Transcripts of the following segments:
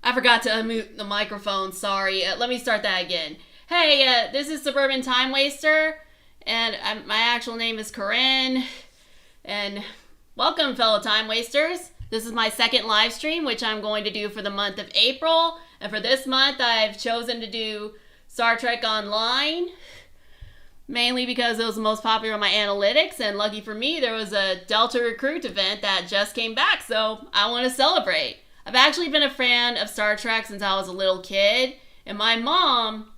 I forgot to unmute the microphone, sorry. Let me start that again. Hey, this is Suburban Time Waster, and my actual name is Corinne. And welcome, fellow Time Wasters. This is my second live stream, which I'm going to do for the month of April. And for this month, I've chosen to do Star Trek Online, mainly because it was the most popular on my analytics, and lucky for me, there was a Delta Recruit event that just came back, so I want to celebrate. I've actually been a fan of Star Trek since I was a little kid, and my mom,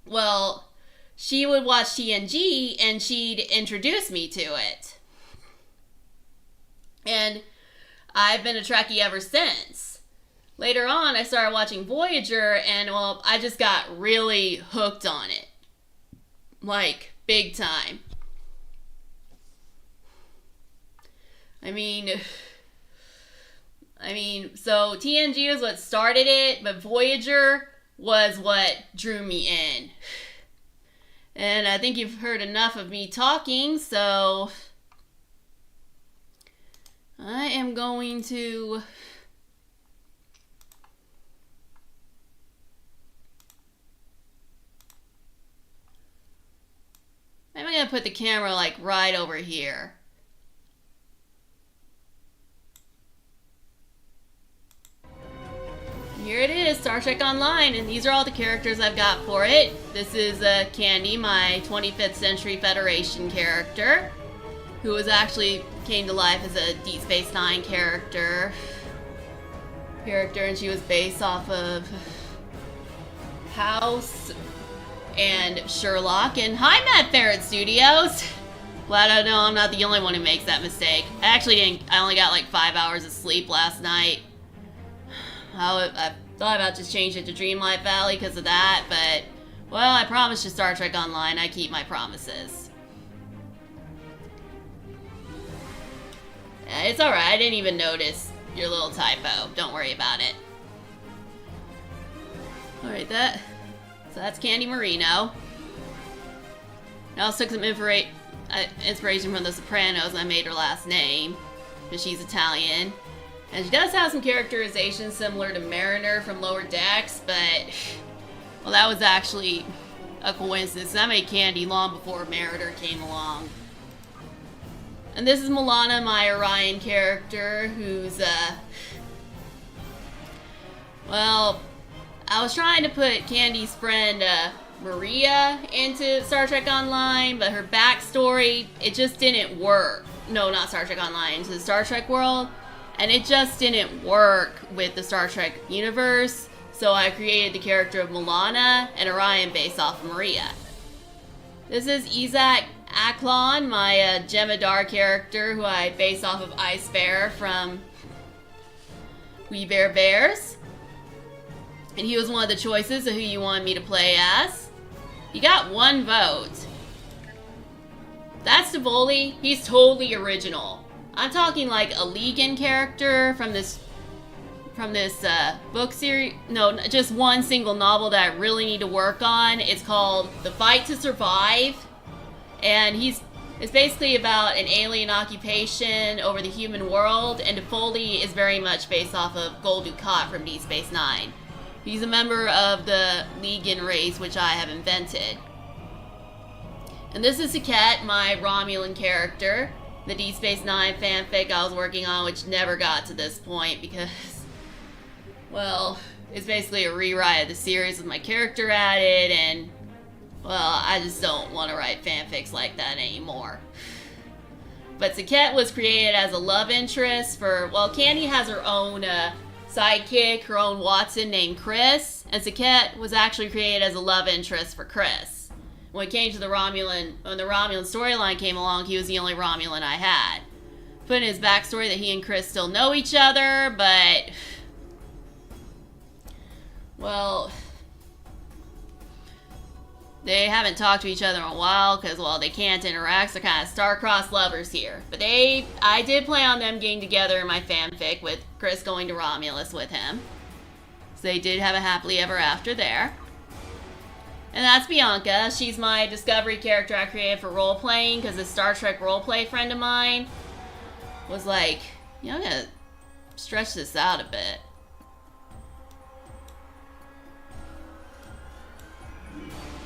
well, she would watch TNG, and she'd introduce me to it. And I've been a Trekkie ever since. Later on, I started watching Voyager, and, well, I just got really hooked on it. Like, big time. I mean, so TNG was what started it, but Voyager was what drew me in. And I think you've heard enough of me talking, so I am going to I'm going to put the camera like right over here. Here it is, Star Trek Online, and these are all the characters I've got for it. This is Candy, my 25th Century Federation character, who actually came to life as a Deep Space Nine character, and she was based off of House and Sherlock. And hi, Matt Ferret Studios! Glad I know I'm not the only one who makes that mistake. I only got like 5 hours of sleep last night. I thought about just changing it to Dreamlight Valley because of that, but, well, I promised you Star Trek Online. I keep my promises. It's alright, I didn't even notice your little typo. Don't worry about it. Alright, so that's Candy Marino. I also took some inspiration from The Sopranos, and I made her last name, because she's Italian. And she does have some characterization similar to Mariner from Lower Decks, but, well, that was actually a coincidence. I made Candy long before Mariner came along. And this is Milana, my Orion character, who's, well, I was trying to put Candy's friend, Maria into Star Trek Online, but her backstory, it just didn't work. No, not Star Trek Online, into the Star Trek world. And it just didn't work with the Star Trek universe, so I created the character of Milana and Orion based off of Maria. This is Isaac Aklon, my Jemadar character, who I based off of Ice Bear from We Bear Bears. And he was one of the choices of who you wanted me to play as. He got 1 vote. That's Tivoli. He's totally original. I'm talking like a Legan character from this book series. No, just one single novel that I really need to work on. It's called The Fight to Survive. And it's basically about an alien occupation over the human world. And Tivoli is very much based off of Gul Dukat from Deep Space Nine. He's a member of the Legan race, which I have invented. And this is Saket, my Romulan character. The Deep Space Nine fanfic I was working on, which never got to this point because, well, it's basically a rewrite of the series with my character added, and, well, I just don't want to write fanfics like that anymore. But Saket was created as a love interest for, well, Candy has her own sidekick, her own Watson named Chris, and Saket was actually created as a love interest for Chris. When it came to when the Romulan storyline came along, he was the only Romulan I had. Put in his backstory that he and Chris still know each other, but, well, they haven't talked to each other in a while because, well, they can't interact, so they're kind of star-crossed lovers here. But I did plan on them getting together in my fanfic with Chris going to Romulus with him. So they did have a happily ever after there. And that's Bianca. She's my Discovery character I created for role-playing because a Star Trek role-play friend of mine was like, you know, I'm gonna stretch this out a bit.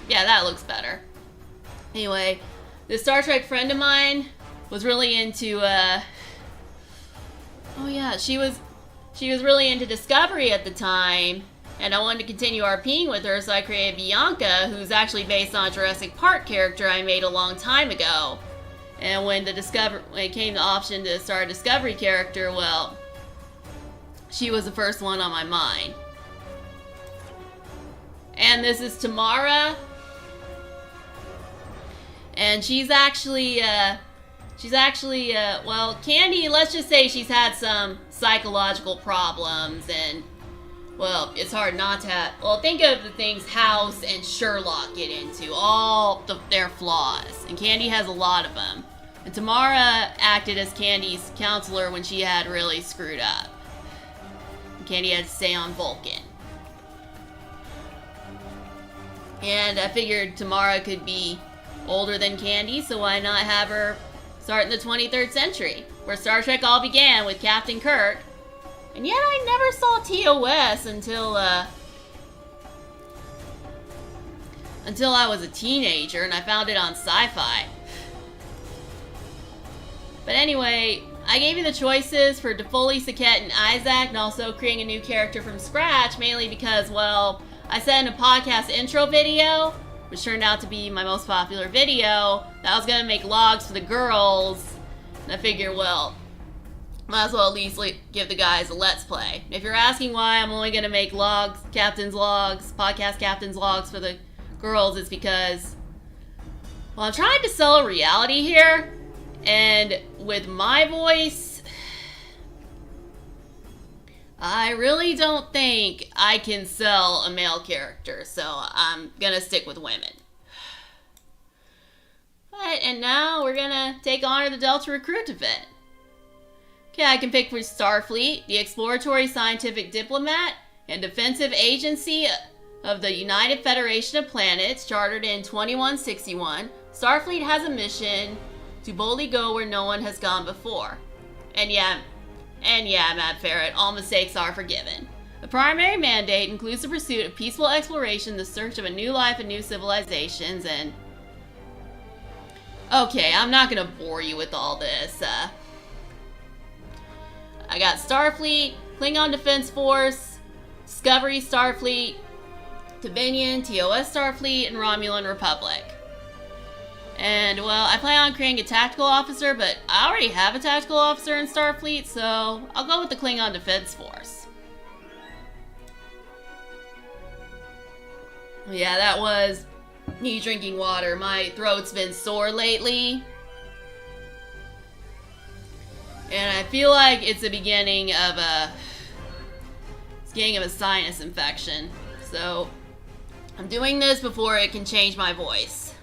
Yeah, that looks better. Anyway, this Star Trek friend of mine was really into, oh yeah, she was really into Discovery at the time, and I wanted to continue RPing with her, so I created Bianca, who's actually based on a Jurassic Park character I made a long time ago. And when it came to the option to start a Discovery character, well, she was the first one on my mind. And this is Tamara. And she's actually, well, Candy, let's just say she's had some psychological problems, and, well, it's hard not to have, well, think of the things House and Sherlock get into, all their flaws, and Candy has a lot of them. And Tamara acted as Candy's counselor when she had really screwed up. And Candy had to stay on Vulcan. And I figured Tamara could be older than Candy, so why not have her start in the 23rd century, where Star Trek all began with Captain Kirk. And yet I never saw TOS until I was a teenager, and I found it on Sci-Fi. But anyway, I gave you the choices for DeFoley, Sackett, and Isaac, and also creating a new character from scratch, mainly because, well, I said in a podcast intro video, which turned out to be my most popular video, that I was going to make logs for the girls, and I figured, well, might as well at least give the guys a let's play. If you're asking why I'm only going to make logs, captain's logs, podcast captain's logs for the girls, it's because, well, I'm trying to sell a reality here, and with my voice, I really don't think I can sell a male character, so I'm gonna stick with women. But, and now we're gonna take Honor the Delta Recruit event. Okay, I can pick for Starfleet, the Exploratory Scientific Diplomat, and Defensive Agency of the United Federation of Planets, chartered in 2161. Starfleet has a mission to boldly go where no one has gone before. And yeah, Matt Ferret, all mistakes are forgiven. The primary mandate includes the pursuit of peaceful exploration, the search of a new life and new civilizations, and... Okay, I'm not gonna bore you with all this. I got Starfleet, Klingon Defense Force, Discovery Starfleet, Dominion, TOS Starfleet, and Romulan Republic. And, well, I plan on creating a tactical officer, but I already have a tactical officer in Starfleet, so I'll go with the Klingon Defense Force. Yeah, that was me drinking water. My throat's been sore lately. And I feel like it's the beginning of a sinus infection. So, I'm doing this before it can change my voice.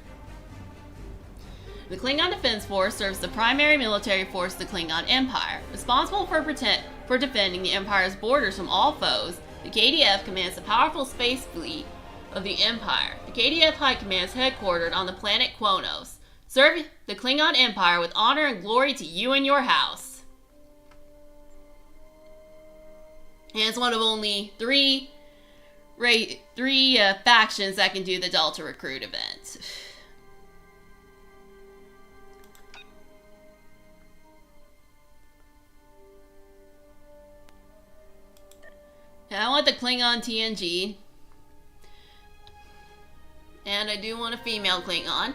The Klingon Defense Force serves the primary military force of the Klingon Empire. Responsible for defending the Empire's borders from all foes, the KDF commands the powerful space fleet of the Empire. The KDF High Command is headquartered on the planet Quonos. Serve the Klingon Empire with honor and glory to you and your house. And it's one of only three factions that can do the Delta Recruit event. I want the Klingon TNG. And I do want a female Klingon.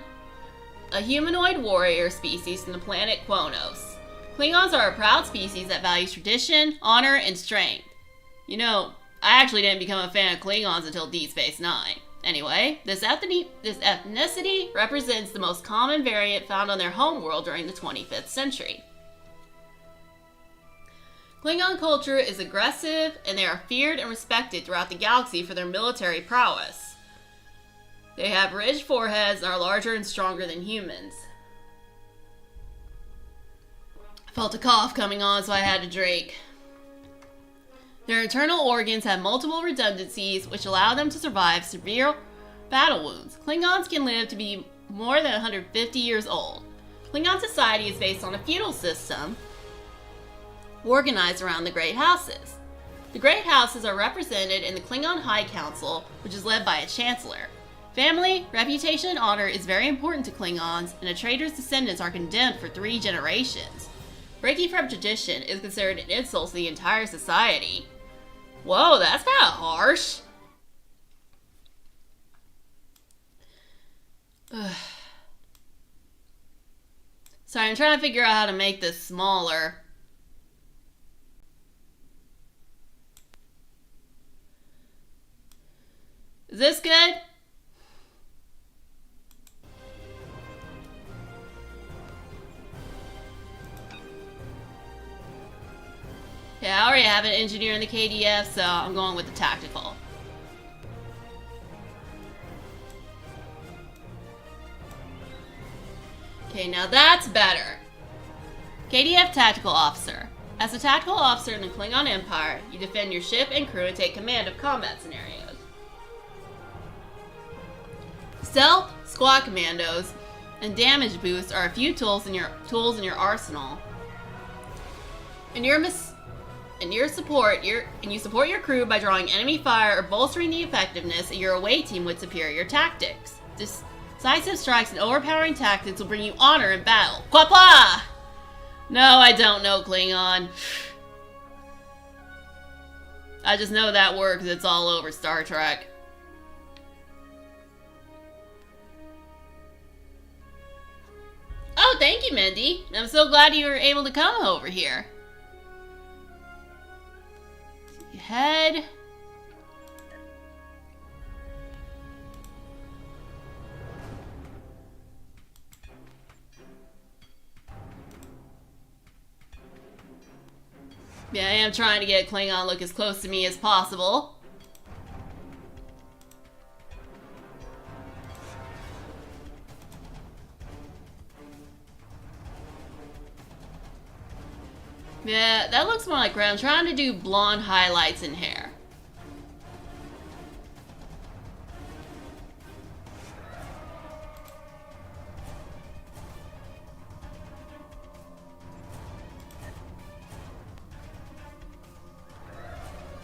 A humanoid warrior species from the planet Quonos. Klingons are a proud species that values tradition, honor, and strength. You know, I actually didn't become a fan of Klingons until Deep Space Nine. Anyway, this ethnicity represents the most common variant found on their homeworld during the 25th century. Klingon culture is aggressive, and they are feared and respected throughout the galaxy for their military prowess. They have ridged foreheads and are larger and stronger than humans. I felt a cough coming on, so I had to drink. Their internal organs have multiple redundancies, which allow them to survive severe battle wounds. Klingons can live to be more than 150 years old. Klingon society is based on a feudal system organized around the Great Houses. The Great Houses are represented in the Klingon High Council, which is led by a Chancellor. Family, reputation, and honor is very important to Klingons, and a traitor's descendants are condemned for 3 generations. Breaking from tradition is considered an insult to the entire society. Whoa, that's kind of harsh. Sorry, I'm trying to figure out how to make this smaller. Is this good? Yeah, I already have an engineer in the KDF, so I'm going with the tactical. Okay, now that's better. KDF Tactical Officer. As a tactical officer in the Klingon Empire, you defend your ship and crew and take command of combat scenarios. Stealth, squad commandos, and damage boost are a few tools in your arsenal. You support your crew by drawing enemy fire or bolstering the effectiveness of your away team with superior tactics. Decisive strikes and overpowering tactics will bring you honor in battle. Quapla! No, I don't know Klingon. I just know that word because it's all over Star Trek. Oh, thank you, Mindy. I'm so glad you were able to come over here. Head. Yeah, I am trying to get Klingon look as close to me as possible. Yeah, that looks more like gray. I'm trying to do blonde highlights in hair.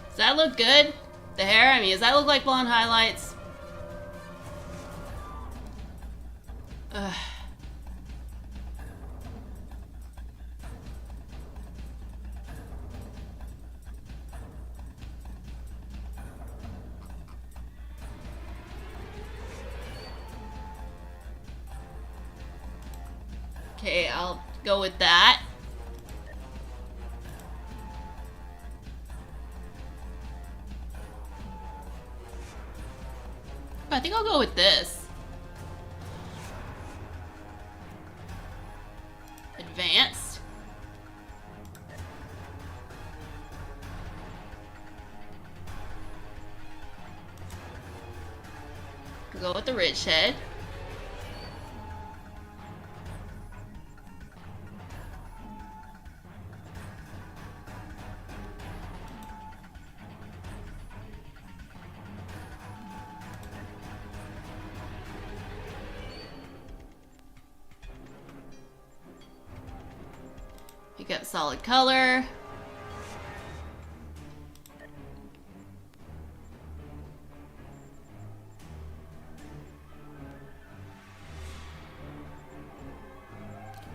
Does that look good? The hair? I mean, does that look like blonde highlights? Ugh. Okay, I'll go with that. I think I'll go with this. Advanced. I'll go with the ridge head. Pick up solid color.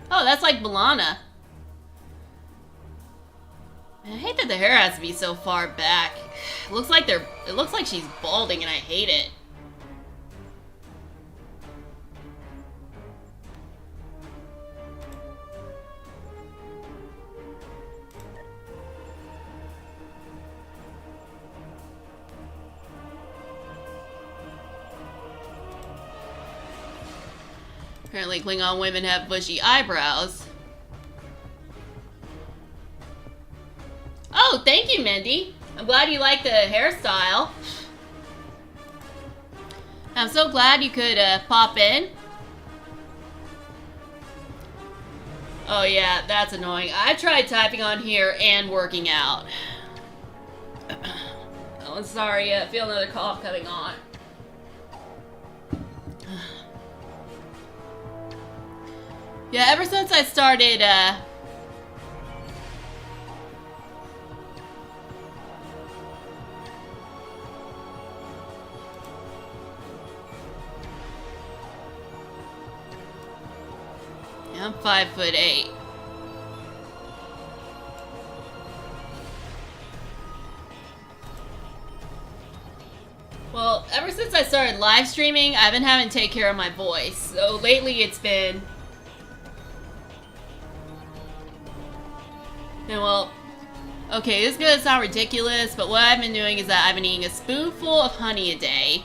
Oh, that's like Balana. I hate that the hair has to be so far back. It looks like she's balding and I hate it. Apparently Klingon women have bushy eyebrows. Oh, thank you, Mindy. I'm glad you like the hairstyle. I'm so glad you could pop in. Oh yeah, that's annoying. I tried typing on here and working out. Oh, I'm sorry. I feel another cough coming on. Yeah, ever since I started, I'm 5'8". Well, ever since I started live streaming, I've been having to take care of my voice. So lately it's been... And well, okay, this is gonna sound ridiculous, but what I've been doing is that I've been eating a spoonful of honey a day,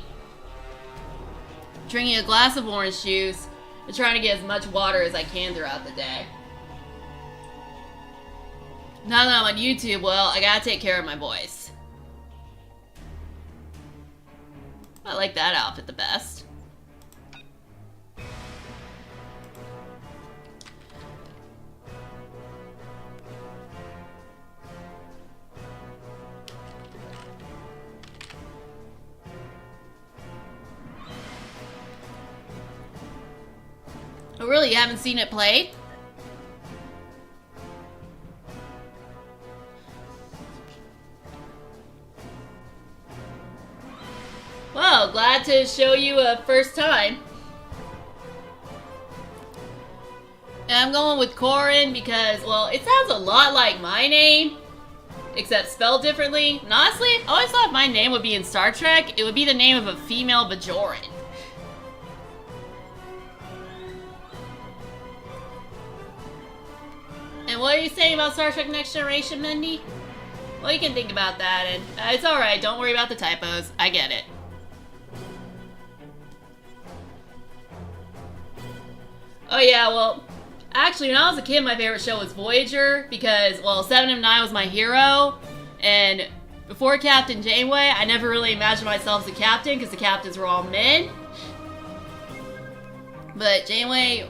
drinking a glass of orange juice, and trying to get as much water as I can throughout the day. Now that I'm on YouTube, well, I gotta take care of my voice. I like that outfit the best. Oh really, you haven't seen it played? Well, glad to show you a first time. And I'm going with Corin because, well, it sounds a lot like my name, except spelled differently. And honestly, I always thought if my name would be in Star Trek, it would be the name of a female Bajoran. And what are you saying about Star Trek Next Generation, Mindy? Well, you can think about that, and it's alright, don't worry about the typos. I get it. Oh yeah, well, actually when I was a kid my favorite show was Voyager because, well, 7 of 9 was my hero, and before Captain Janeway, I never really imagined myself as a captain because the captains were all men. But Janeway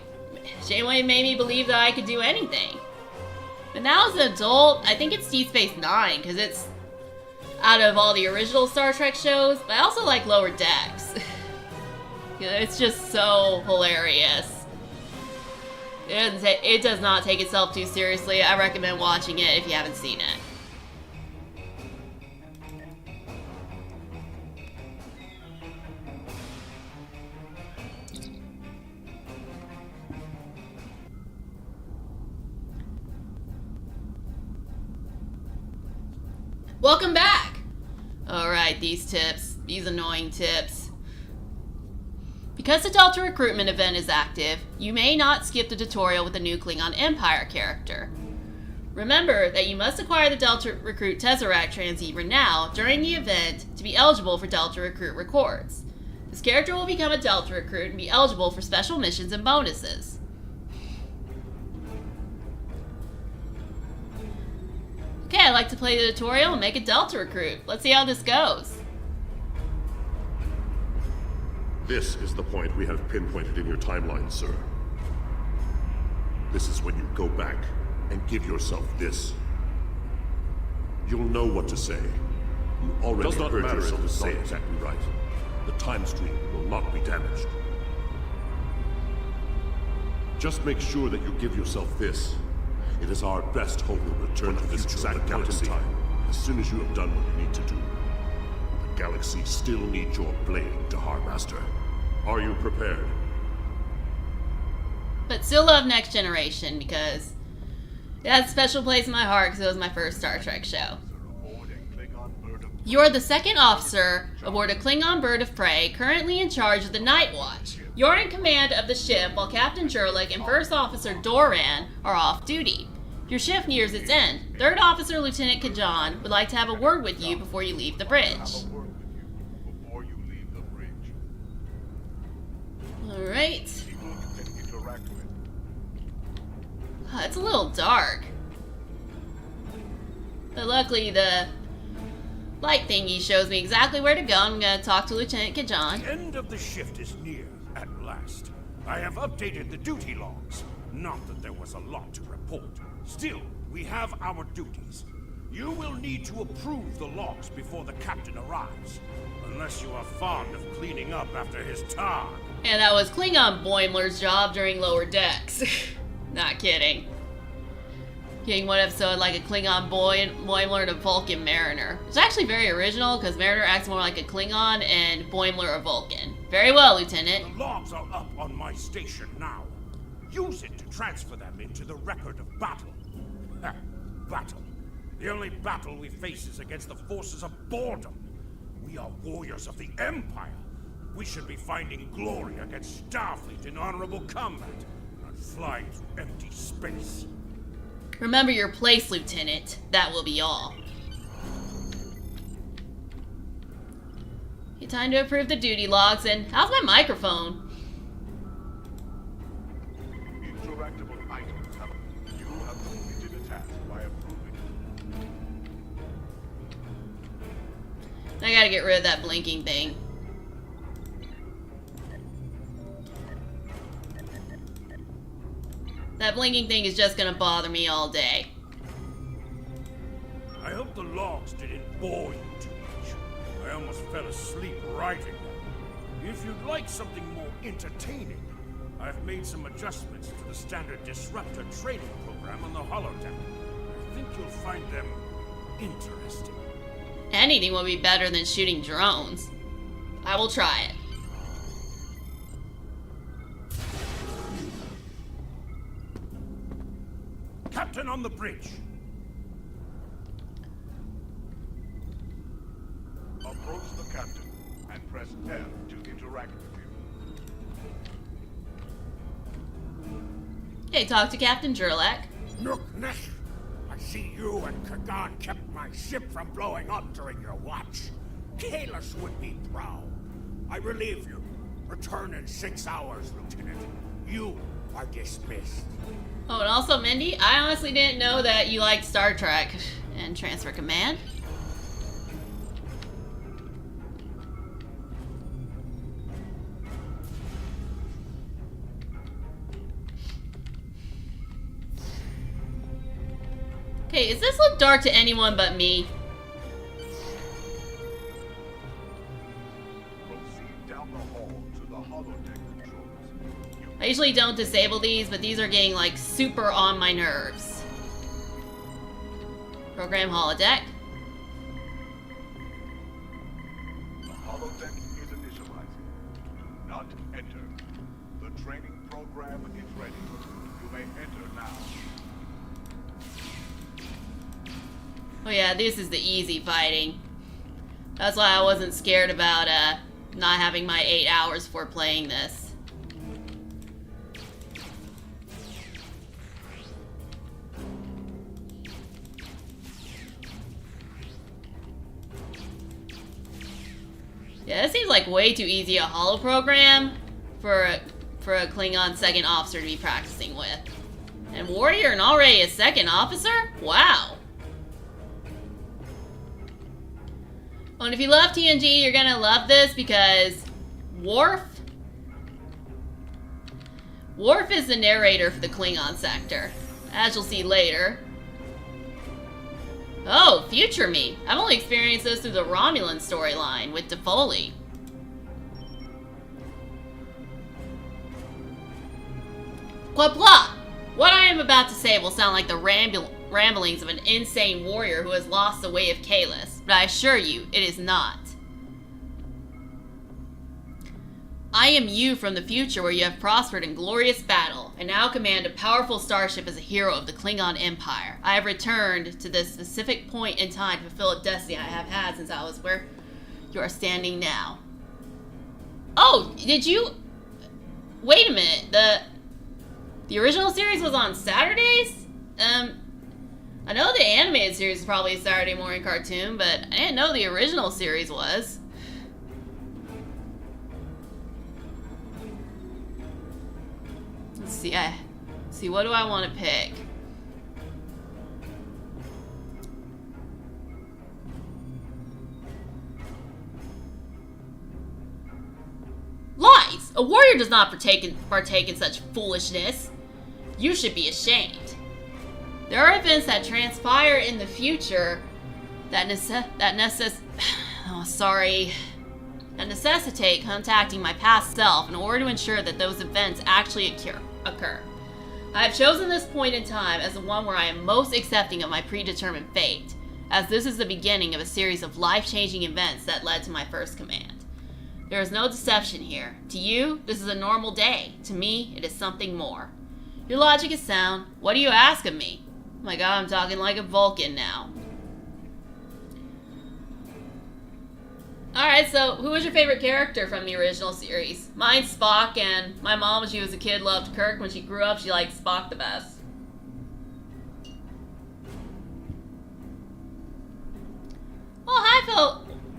made me believe that I could do anything. But now as an adult, I think it's Deep Space Nine because it's out of all the original Star Trek shows, but I also like Lower Decks. You know, it's just so hilarious. It does not take itself too seriously. I recommend watching it if you haven't seen it. Welcome back! Alright, these tips. These annoying tips. Because the Delta recruitment event is active, you may not skip the tutorial with the new Klingon Empire character. Remember that you must acquire the Delta Recruit Tesseract transceiver now during the event to be eligible for Delta Recruit rewards. This character will become a Delta Recruit and be eligible for special missions and bonuses. Okay, I'd like to play the tutorial and make a Delta Recruit. Let's see how this goes. This is the point we have pinpointed in your timeline, sir. This is when you go back and give yourself this. You'll know what to say. You already heard yourself say exactly right. The time stream will not be damaged. Just make sure that you give yourself this. It is our best hope you'll return to this exact galaxy as soon as you have done what you need to do. The galaxy still needs your blade, Dahar Master. Are you prepared? But still love Next Generation because it has a special place in my heart because it was my first Star Trek show. You're the second officer aboard a Klingon bird of prey currently in charge of the Night Watch. You're in command of the ship while Captain Jurlik and First Officer Doran are off duty. Your shift nears its end. Third Officer Lieutenant Kajan would like to have a word with you before you leave the bridge. Alright. It's a little dark. But luckily the light thingy shows me exactly where to go. I'm going to talk to Lieutenant Kajan. The end of the shift is near, at last. I have updated the duty logs. Not that there was a lot to report. Still, we have our duties. You will need to approve the logs before the captain arrives. Unless you are fond of cleaning up after his tar. And that was Klingon Boimler's job during Lower Decks. Not kidding. Getting one episode like a Klingon Boimler and a Vulcan Mariner. It's actually very original because Mariner acts more like a Klingon and Boimler a Vulcan. Very well, Lieutenant. The logs are up on my station now. Use it to transfer them into the record of battle. Ha, battle. The only battle we face is against the forces of boredom. We are warriors of the Empire. We should be finding glory against Starfleet in honorable combat, not flying through empty space. Remember your place, Lieutenant. That will be all. Okay, time to approve the duty logs, and how's my microphone? Interactable items have... You have completed a task by approving. I gotta get rid of that blinking thing. That blinking thing is just gonna bother me all day. I hope the logs didn't bore you too much. I almost fell asleep writing them. If you'd like something more entertaining, I've made some adjustments to the standard disruptor training program on the holodeck. I think you'll find them interesting. Anything will be better than shooting drones. I will try it. Captain on the bridge. Approach the captain and press F to interact with him. Hey, talk to Captain Jurlak. Nook Nesh, I see you and Kagan kept my ship from blowing up during your watch. Kalis would be proud. I relieve you. Return in 6 hours, Lieutenant. You are dismissed. Oh, and also, Mindy, I honestly didn't know that you liked Star Trek and Transfer Command. Okay, does this look dark to anyone but me? Proceed down the hall to the holodeck controls. I usually don't disable these, but these are getting, like, super on my nerves. Program holodeck. The holodeck is initializing. Do not enter. The training program is ready. You may enter now. Oh yeah, this is the easy fighting. That's why I wasn't scared about not having my 8 hours for playing this. Yeah, this seems like way too easy a holo program for a Klingon second officer to be practicing with. And warrior and already a second officer? Wow. Oh, and if you love TNG, you're gonna love this because Worf is the narrator for the Klingon sector, as you'll see later. Oh, future me. I've only experienced this through the Romulan storyline with DeFoley. Blah blah! What I am about to say will sound like the ramblings of an insane warrior who has lost the way of Kalis, but I assure you, it is not. I am you from the future where you have prospered in glorious battle, and now command a powerful starship as a hero of the Klingon Empire. I have returned to this specific point in time to fulfill a destiny I have had since I was where you are standing now. Oh, did you... Wait a minute, the original series was on Saturdays? I know the animated series is probably a Saturday morning cartoon, but I didn't know the original series was. Let's see, what do I want to pick? Lies! A warrior does not partake in such foolishness. You should be ashamed. There are events that transpire in the future that necessitate contacting my past self in order to ensure that those events actually occur. I have chosen this point in time as the one where I am most accepting of my predetermined fate, as this is the beginning of a series of life-changing events that led to my first command. There is no deception here. To you, this is a normal day. To me, it is something more. Your logic is sound. What do you ask of me? Oh my god, I'm talking like a Vulcan now. Alright, so who was your favorite character from the original series? Mine's Spock, and my mom, when she was a kid, loved Kirk. When she grew up, she liked Spock the best.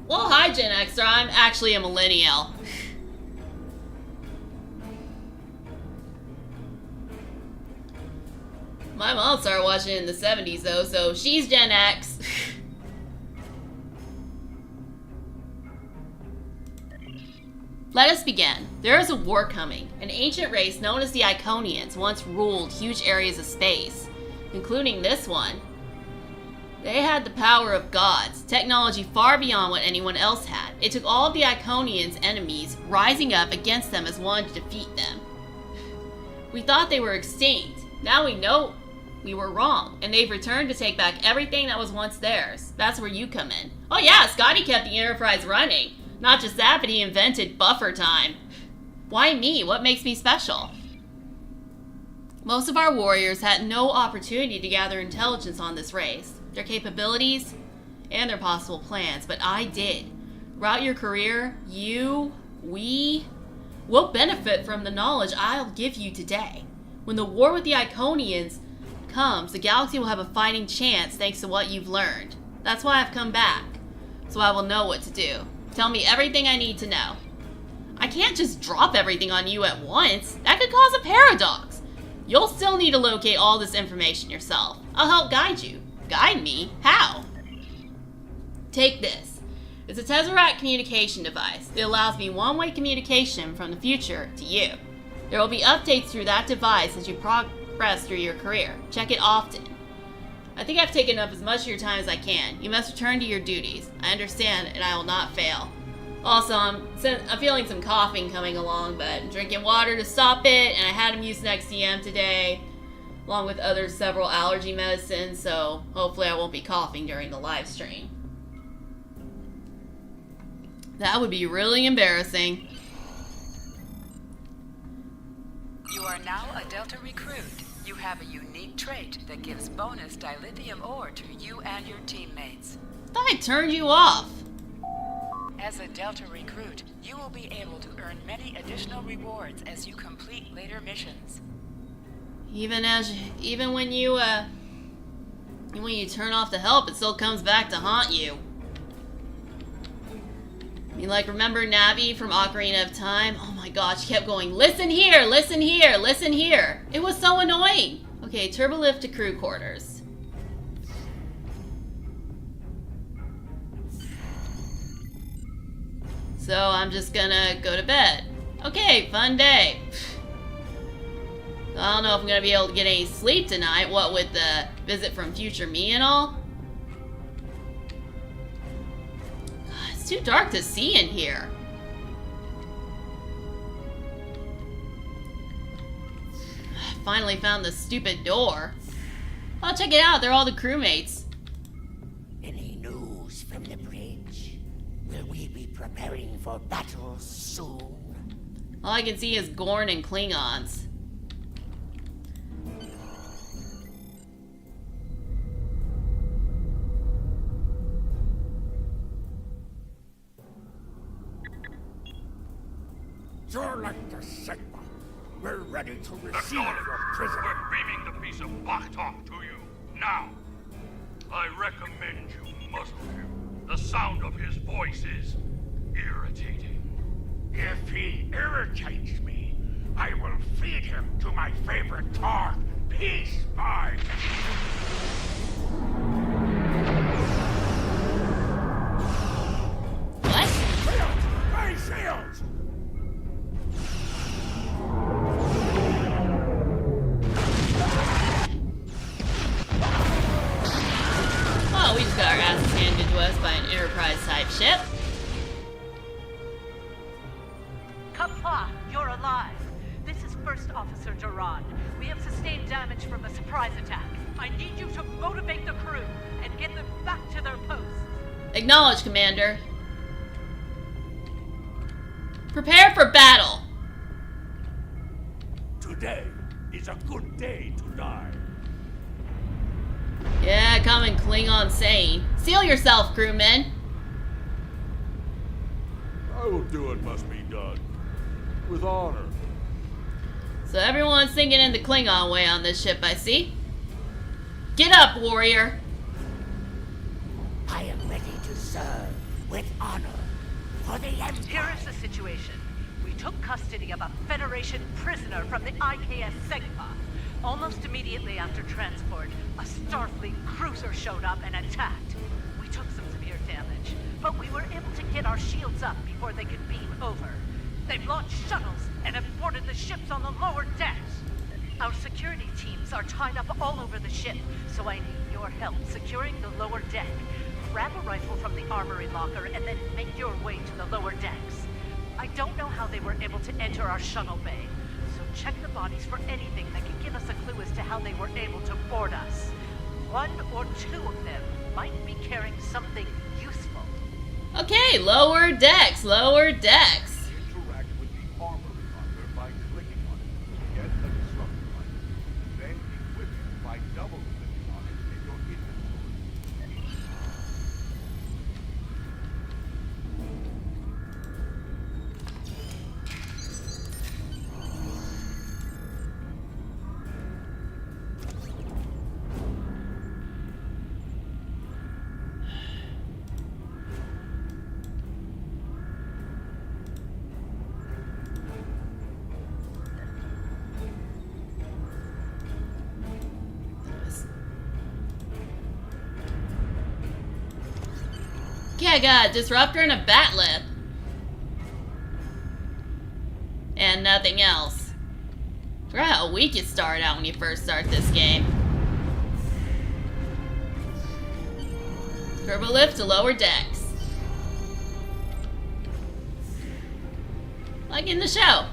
Well, hi, Gen Xer. I'm actually a millennial. My mom started watching it in the 70s, though, so she's Gen X. Let us begin. There is a war coming. An ancient race known as the Iconians once ruled huge areas of space, including this one. They had the power of gods, technology far beyond what anyone else had. It took all of the Iconians' enemies rising up against them as one to defeat them. We thought they were extinct. Now we know we were wrong, and they've returned to take back everything that was once theirs. That's where you come in. Oh yeah, Scotty kept the Enterprise running. Not just that, but he invented buffer time. Why me? What makes me special? Most of our warriors had no opportunity to gather intelligence on this race, their capabilities, and their possible plans, but I did. Throughout your career, we will benefit from the knowledge I'll give you today. When the war with the Iconians comes, the galaxy will have a fighting chance thanks to what you've learned. That's why I've come back, so I will know what to do. Tell me everything I need to know. I can't just drop everything on you at once. That could cause a paradox. You'll still need to locate all this information yourself. I'll help guide you. Guide me? How? Take this. It's a Tesseract communication device. It allows me one-way communication from the future to you. There will be updates through that device as you progress through your career. Check it often. I think I've taken up as much of your time as I can. You must return to your duties. I understand, and I will not fail. Also, I'm feeling some coughing coming along, but I'm drinking water to stop it, and I had him use Nexium today, along with other several allergy medicines, so hopefully I won't be coughing during the live stream. That would be really embarrassing. You are now a Delta recruit. You have a unique trait that gives bonus dilithium ore to you and your teammates. I thought I turned you off. As a Delta recruit, you will be able to earn many additional rewards as you complete later missions. Even when you turn off the help, it still comes back to haunt you. I mean, like, remember Navi from Ocarina of Time? Oh my god, she kept going, listen here, listen here, listen here. It was so annoying. Okay, turbolift to crew quarters. So I'm just gonna go to bed. Okay, fun day. I don't know if I'm gonna be able to get any sleep tonight, what with the visit from future me and all. God, it's too dark to see in here. I finally found the stupid door. Oh, check it out, they're all the crewmates. Any news from the bridge? Will we be preparing for battle soon? All I can see is Gorn and Klingons. You're like the Sigma. We're ready to receive your prisoner. We're beaming the piece of Bachtalk to you, now. I recommend you muzzle him. The sound of his voice is irritating. If he irritates me, I will feed him to my favorite tar, Peace Pie. What? Shields! My shields! Oh, we just got our asses handed to us by an Enterprise-type ship. Kapla, you're alive. This is First Officer Duran. We have sustained damage from a surprise attack. I need you to motivate the crew and get them back to their posts. Acknowledge, Commander. Prepare for battle. Today is a good day to die. Yeah, common Klingon saying. Seal yourself, crewmen. I will do what must be done. With honor. So everyone's thinking in the Klingon way on this ship, I see. Get up, warrior. I am ready to serve with honor for the Empire. Here is the situation. We took custody of a Federation prisoner from the IKS Segpa. Almost immediately after transport, a Starfleet cruiser showed up and attacked. We took some severe damage, but we were able to get our shields up before they could beam over. They've launched shuttles and have boarded the ships on the lower decks. Our security teams are tied up all over the ship, so I need your help securing the lower deck. Grab a rifle from the armory locker and then make your way to the lower decks. I don't know how they were able to enter our shuttle bay, so check the bodies for anything that can give us a clue as to how they were able to board us. One or two of them might be carrying something useful. Okay, lower decks, lower decks. Interact with the armory locker by clicking on it. Get the disruptor rifle. Then equip it by double-clicking on it in your inventory. Okay, I got a disruptor and a bat lip. And nothing else. Forgot how weak you start out when you first start this game. Turbo lift to lower decks. Like in the show.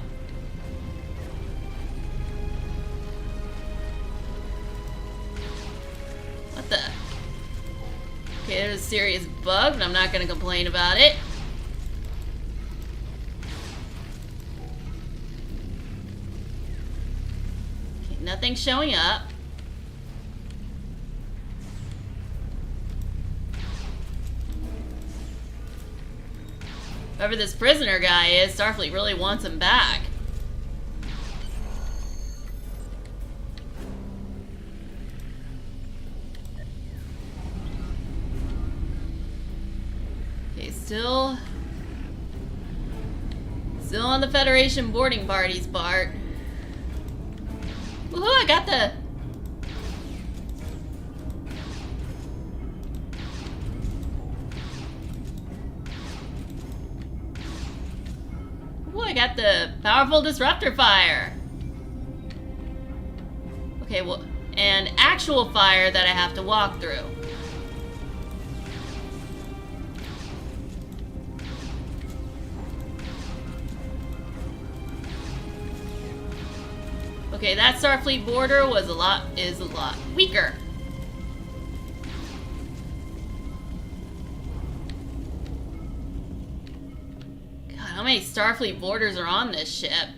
What the? Okay, there's a serious bug, but I'm not going to complain about it. Okay, nothing's showing up. Whoever this prisoner guy is, Starfleet really wants him back. Still on the Federation boarding parties part. Woohoo, I got the... Ooh, I got the powerful disruptor fire. Okay, well, and actual fire that I have to walk through. Okay, that Starfleet border is a lot weaker. God, how many Starfleet borders are on this ship?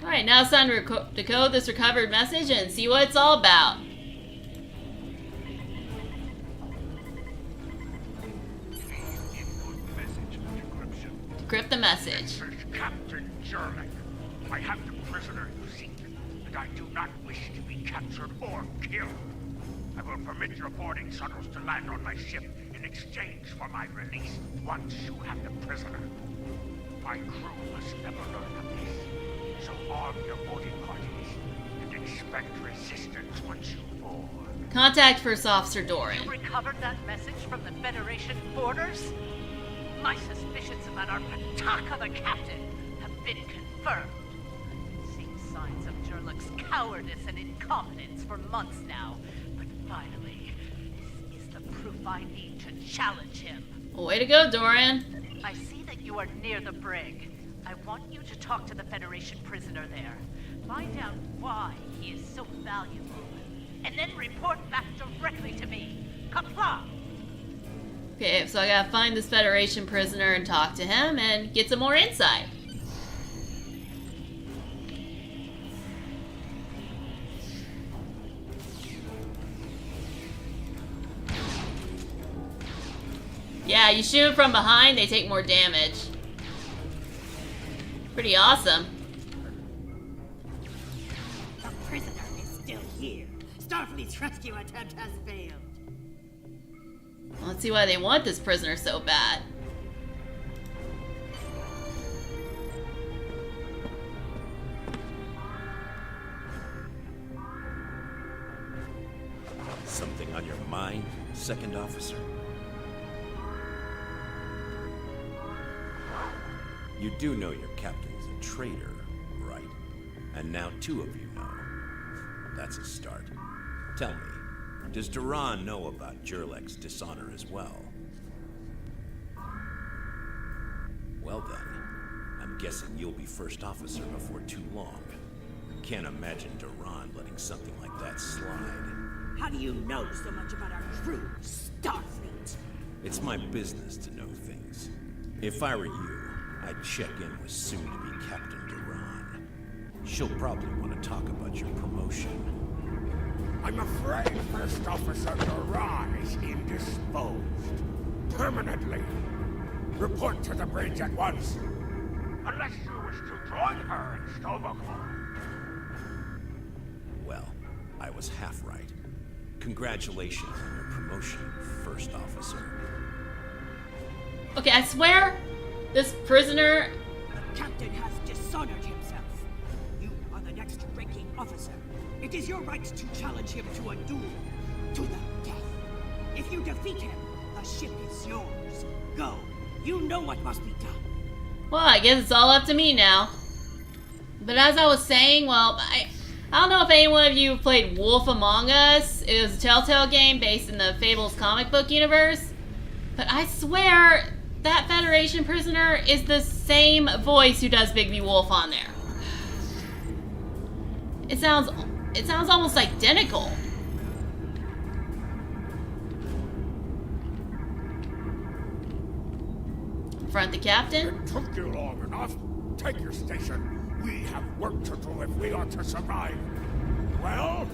Alright, now it's time to decode this recovered message and see what it's all about. Decrypt the message. This is Captain Jerling. I have the prisoner you seek, and I do not wish to be captured or killed. I will permit your boarding shuttles to land on my ship in exchange for my release once you have the prisoner. My crew must never learn of this. So arm your boarding parties and expect resistance once you board. Contact First Officer Doran. You recovered that message from the Federation borders? My suspicions about our attack on the captain have been confirmed. I've seen signs of Jerlick's cowardice and incompetence for months now, but finally, this is the proof I need to challenge him. Well, way to go, Doran. I see that you are near the brig. I want you to talk to the Federation prisoner there. Find out why he is so valuable. And then report back directly to me. Comply! Okay, so I gotta find this Federation prisoner and talk to him and get some more insight. Yeah, you shoot from behind, they take more damage. Pretty awesome. The prisoner is still here. Starfleet's rescue attempt has failed. Let's see why they want this prisoner so bad. Something on your mind, second officer? You do know your captain's a traitor, right? And now two of you know. That's a start. Tell me, does Duran know about Jurlek's dishonor as well? Well then, I'm guessing you'll be first officer before too long. Can't imagine Duran letting something like that slide. How do you know so much about our crew, Starfleet? It's my business to know things. If I were you, I'd check in with soon-to-be Captain Duran. She'll probably want to talk about your promotion. I'm afraid First Officer Duran is indisposed. Permanently. Report to the bridge at once. Unless you wish to join her in Stovacor. Well, I was half right. Congratulations on your promotion, First Officer. Okay, I swear, this prisoner... The captain has dishonored himself. You are the next ranking officer. It is your right to challenge him to a duel. To the death. If you defeat him, the ship is yours. Go. You know what must be done. Well, I guess it's all up to me now. But as I was saying, well, I don't know if any one of you have played Wolf Among Us. It was a Telltale game based in the Fables comic book universe. But I swear that Federation prisoner is the same voice who does Bigby Wolf on there. It sounds almost identical. Confront the captain. It took you long enough. Take your station. We have work to do if we are to survive. Well,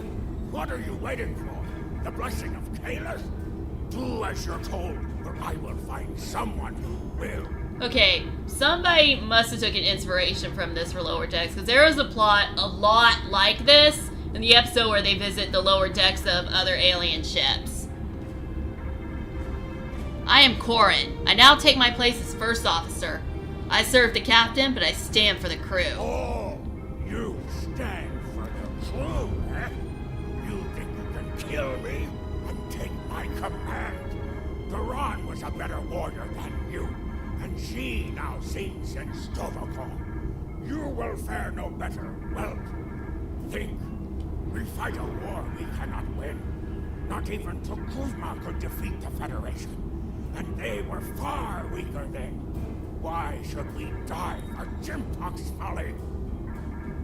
what are you waiting for? The blessing of Kalis? Do as you're told, or I will find someone who will. Okay, somebody must have taken inspiration from this for Lower Decks, because there is a plot a lot like this in the episode where they visit the lower decks of other alien ships. I am Corin. I now take my place as first officer. I serve the captain, but I stand for the crew. Oh, you stand for the crew, eh? You think you can kill me and take my command? Duran was a better warrior than you, and she now sings in Stovacor. You will fare no better, well, think. We fight a war we cannot win. Not even Tukuzma could defeat the Federation. And they were far weaker then. Why should we die for Jimpock's folly?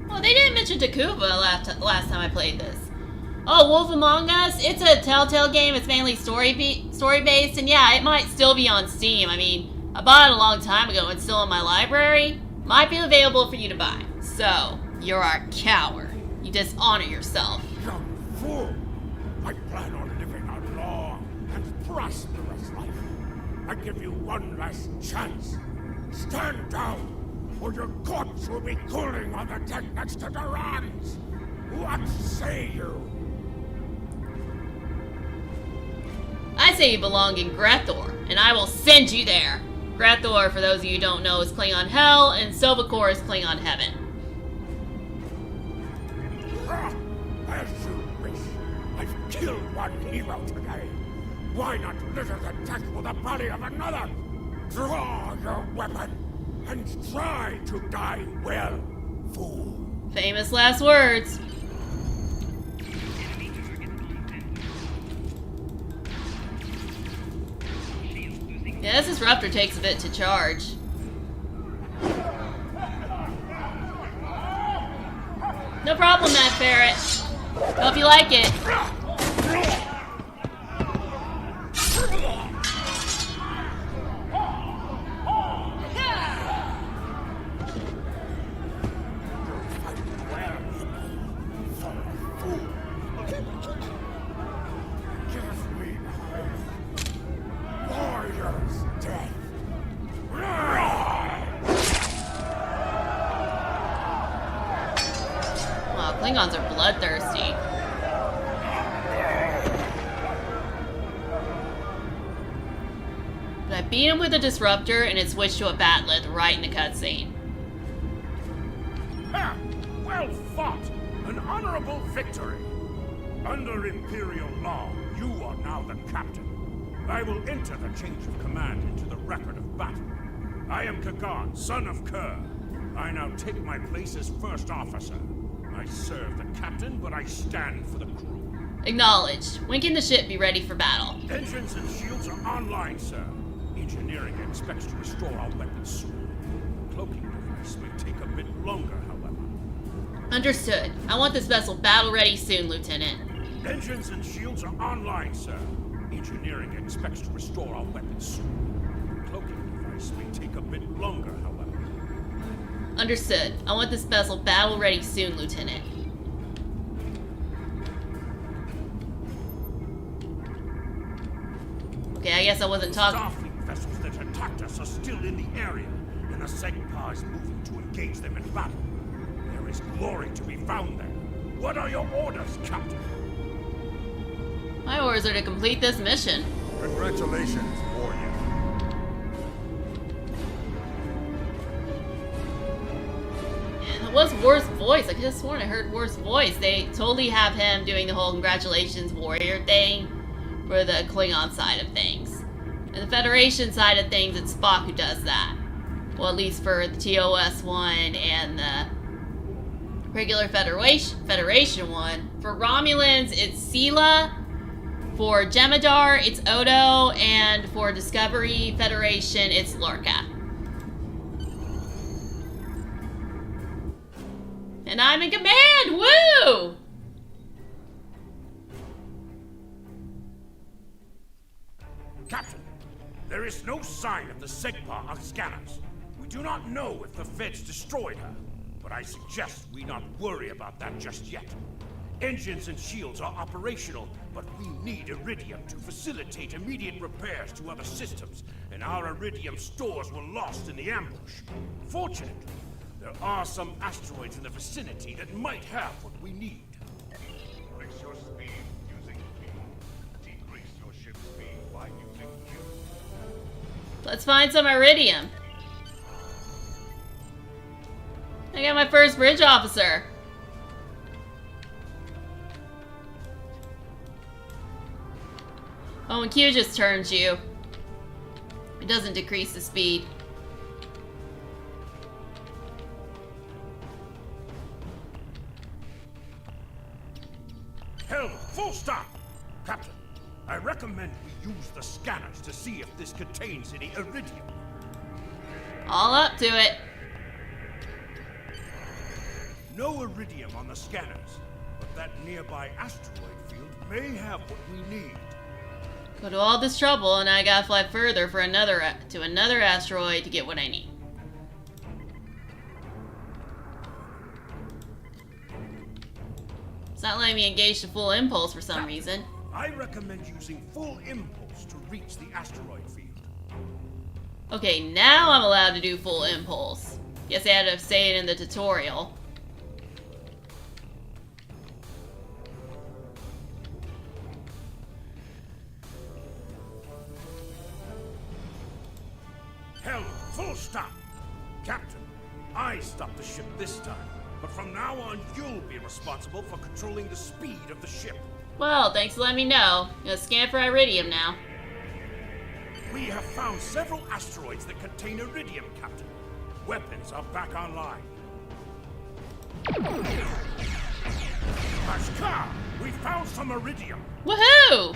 Well, they didn't mention Takuba last time I played this. Oh, Wolf Among Us? It's a Telltale game. It's mainly story-based, and yeah, it might still be on Steam. I mean, I bought it a long time ago. It's still in my library. Might be available for you to buy. So, you're our coward. You dishonor yourself. Young fool! I plan on living a long and prosperous life. I give you one last chance. Stand down, or your corpse will be cooling on the deck next to Duran's. What say you? I say you belong in Grethor, and I will send you there. Grethor, for those of you who don't know, is Klingon Hell, and Stovacor is Klingon Heaven. As you wish. I've killed one hero today. Why not litter the deck with the body of another? Draw your weapon and try to die well, fool. Famous last words. Yeah, this disruptor takes a bit to charge. No problem, Matt Ferret. Hope you like it. Klingons are bloodthirsty. But I beat him with a disruptor and it switched to a bat'leth right in the cutscene. Ha! Well fought! An honorable victory! Under Imperial law, you are now the captain. I will enter the change of command into the record of battle. I am Kagan, son of Kerr. I now take my place as first officer. I serve the captain, but I stand for the crew. Acknowledged. When can the ship be ready for battle? Engines and shields are online, sir. Engineering expects to restore our weapons soon. Cloaking device may take a bit longer, however. Understood. I want this vessel battle ready soon, Lieutenant. Engines and shields are online, sir. Engineering expects to restore our weapons soon. Cloaking device may take a bit longer, however. Understood. I want this vessel battle ready soon, Lieutenant. Okay, I guess I wasn't talking. Starfleet vessels that attacked us are still in the area, and the Segpa is moving to engage them in battle. There is glory to be found there. What are your orders, Captain? My orders are to complete this mission. Congratulations, warrior. It was Worf's voice. I could have sworn I heard Worf's voice. They totally have him doing the whole congratulations warrior thing for the Klingon side of things. And the Federation side of things, it's Spock who does that. Well, at least for the TOS one and the regular Federation one. For Romulans, it's Sela. For Jemadar, it's Odo. And for Discovery Federation, it's Lorca. And I'm in command! Woo! Captain, there is no sign of the Segpa on scanners. We do not know if the Feds destroyed her, but I suggest we not worry about that just yet. Engines and shields are operational, but we need Iridium to facilitate immediate repairs to other systems, and our Iridium stores were lost in the ambush. Fortunately, there are some asteroids in the vicinity that might have what we need. Increase your speed using P. Decrease your ship's speed by using Q. Let's find some Iridium. I got my first bridge officer. Oh, and Q just turns you. It doesn't decrease the speed. Helm, full stop! Captain, I recommend we use the scanners to see if this contains any Iridium. All up to it. No Iridium on the scanners, but that nearby asteroid field may have what we need. Go to all this trouble, and I gotta fly further for another asteroid to get what I need. It's not letting me engage the full impulse for some reason. I recommend using full impulse to reach the asteroid field. Okay, now I'm allowed to do full impulse. Guess I had to say it in the tutorial. Helm, full stop! Captain, I stopped the ship this time, but from now on you'll be responsible for controlling the speed of the ship. Well, thanks for letting me know. Gonna scan for Iridium now. We have found several asteroids that contain Iridium, Captain. Weapons are back online. Ashkar, we found some Iridium. Woohoo!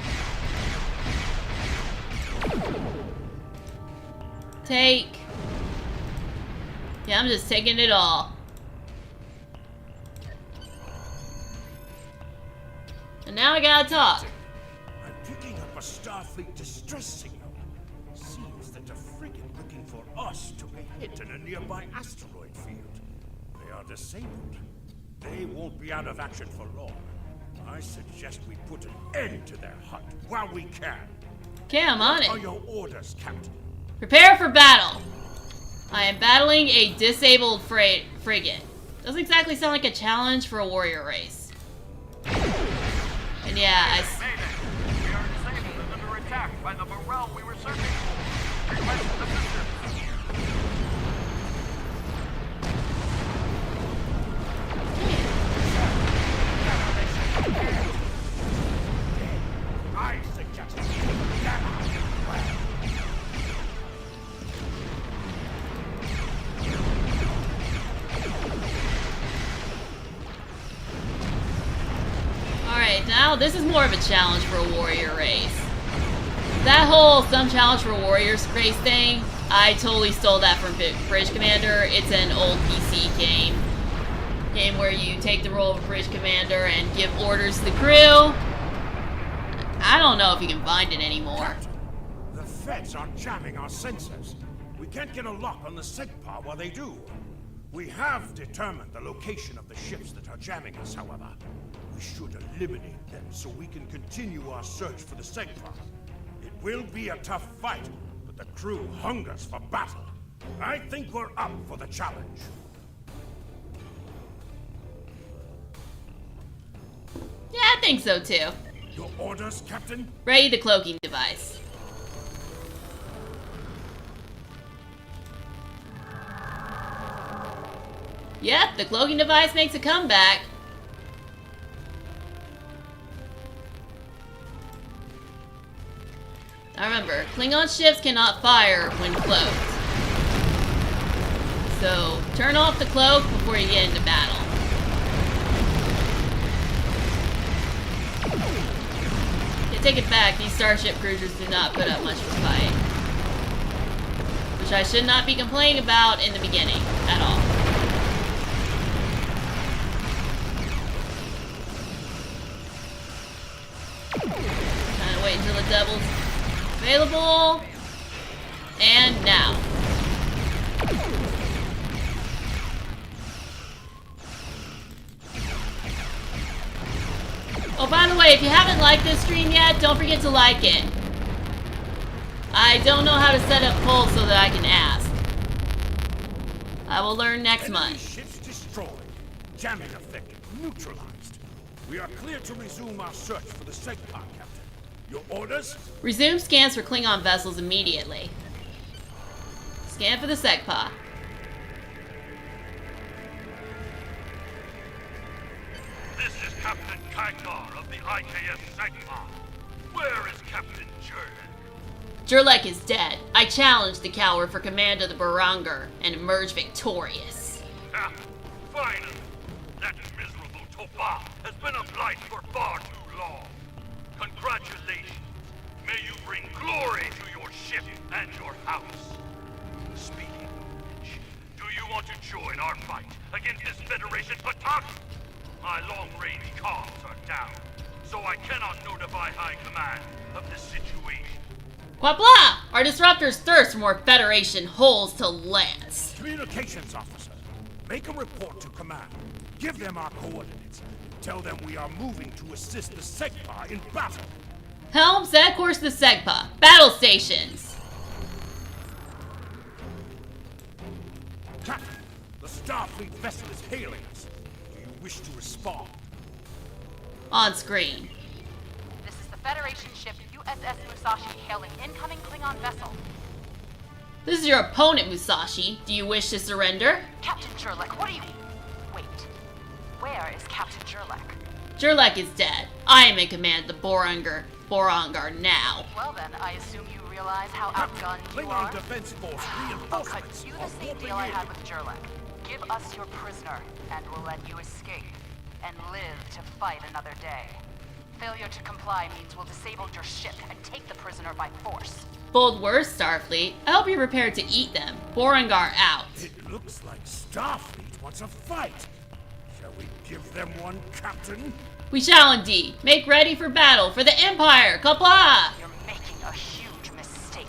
Take. Yeah, I'm just taking it all. And now I gotta talk. I'm picking up a Starfleet distress signal. Seems that a frigate looking for us took a hit in a nearby asteroid field. They are disabled. They won't be out of action for long. I suggest we put an end to their hunt while we can. Okay, I'm on What are it. your orders, Captain? Prepare for battle. I am battling a disabled frigate. Doesn't exactly sound like a challenge for a warrior race. And yeah, Mayday! We are disabled and under attack by the morale we were searching for. Request assistance. I suggest that Alright, now this is more of a challenge for a warrior race. That whole some challenge for a warriors race thing, I totally stole that from Bridge Commander. It's an old PC game. Game where you take the role of a bridge commander and give orders to the crew. I don't know if you can find it anymore. the feds are jamming our sensors. We can't get a lock on the SEGPA while they do. We have determined the location of the ships that are jamming us, however. We should eliminate them so we can continue our search for the SEGPA. It will be a tough fight, but the crew hungers for battle. I think we're up for the challenge. Yeah, I think so too. Your orders, Captain? Ready the cloaking device. Yep, the cloaking device makes a comeback. Now remember, Klingon ships cannot fire when cloaked. So, turn off the cloak before you get into battle. Yeah, take it back, these starship cruisers do not put up much of a fight. Which I should not be complaining about in the beginning, at all. Kind of wait until the double's available. And now. Oh, by the way, if you haven't liked this stream yet, don't forget to like it. I don't know how to set up polls so that I can ask. I will learn next Enemy month. ships destroyed. Jamming effect neutralized. We are clear to resume our search for the SEGPA, Captain. Your orders? Resume scans for Klingon vessels immediately. Scan for the SEGPA. This is Captain Kaitar of the IKS SEGPA. Where is Captain Jurgen? Jurlek is dead. I challenged the coward for command of the Baranger and emerged victorious. Ah, finally! That miserable Topa has been a blight for far too long. Congratulations. May you bring glory to your ship and your house. Speaking of which, do you want to join our fight against this Federation Patak? My long-range comms are down, so I cannot notify High Command of the situation. Qua blah! Our disruptors thirst for more Federation holes to lance. Communications officer, make a report to command. Give them our coordinates. Tell them we are moving to assist the SEGPA in battle. Helm, set course to the SEGPA. Battle stations. Captain, the Starfleet vessel is hailing us. Do you wish to respond? On screen. This is the Federation ship USS Musashi hailing incoming Klingon vessel. This is your opponent, Musashi. Do you wish to surrender? Captain Jurlek, what are you... Wait. Where is Captain Jurlek? Jurlek is dead. I am in command of the Borongar now. Well then, I assume you realize how outgunned you Klingon are? Defense Force I'll cut reinforcements you are the same warping deal I in. had with Jurlek. Give us your prisoner, and we'll let you escape. And live to fight another day. Failure to comply means we'll disable your ship and take the prisoner by force. Bold words, Starfleet. I hope you're prepared to eat them. Borongar out. It looks like Starfleet wants a fight. Shall we give them one, Captain? We shall indeed. Make ready for battle for the Empire. Kapla! You're making a huge mistake.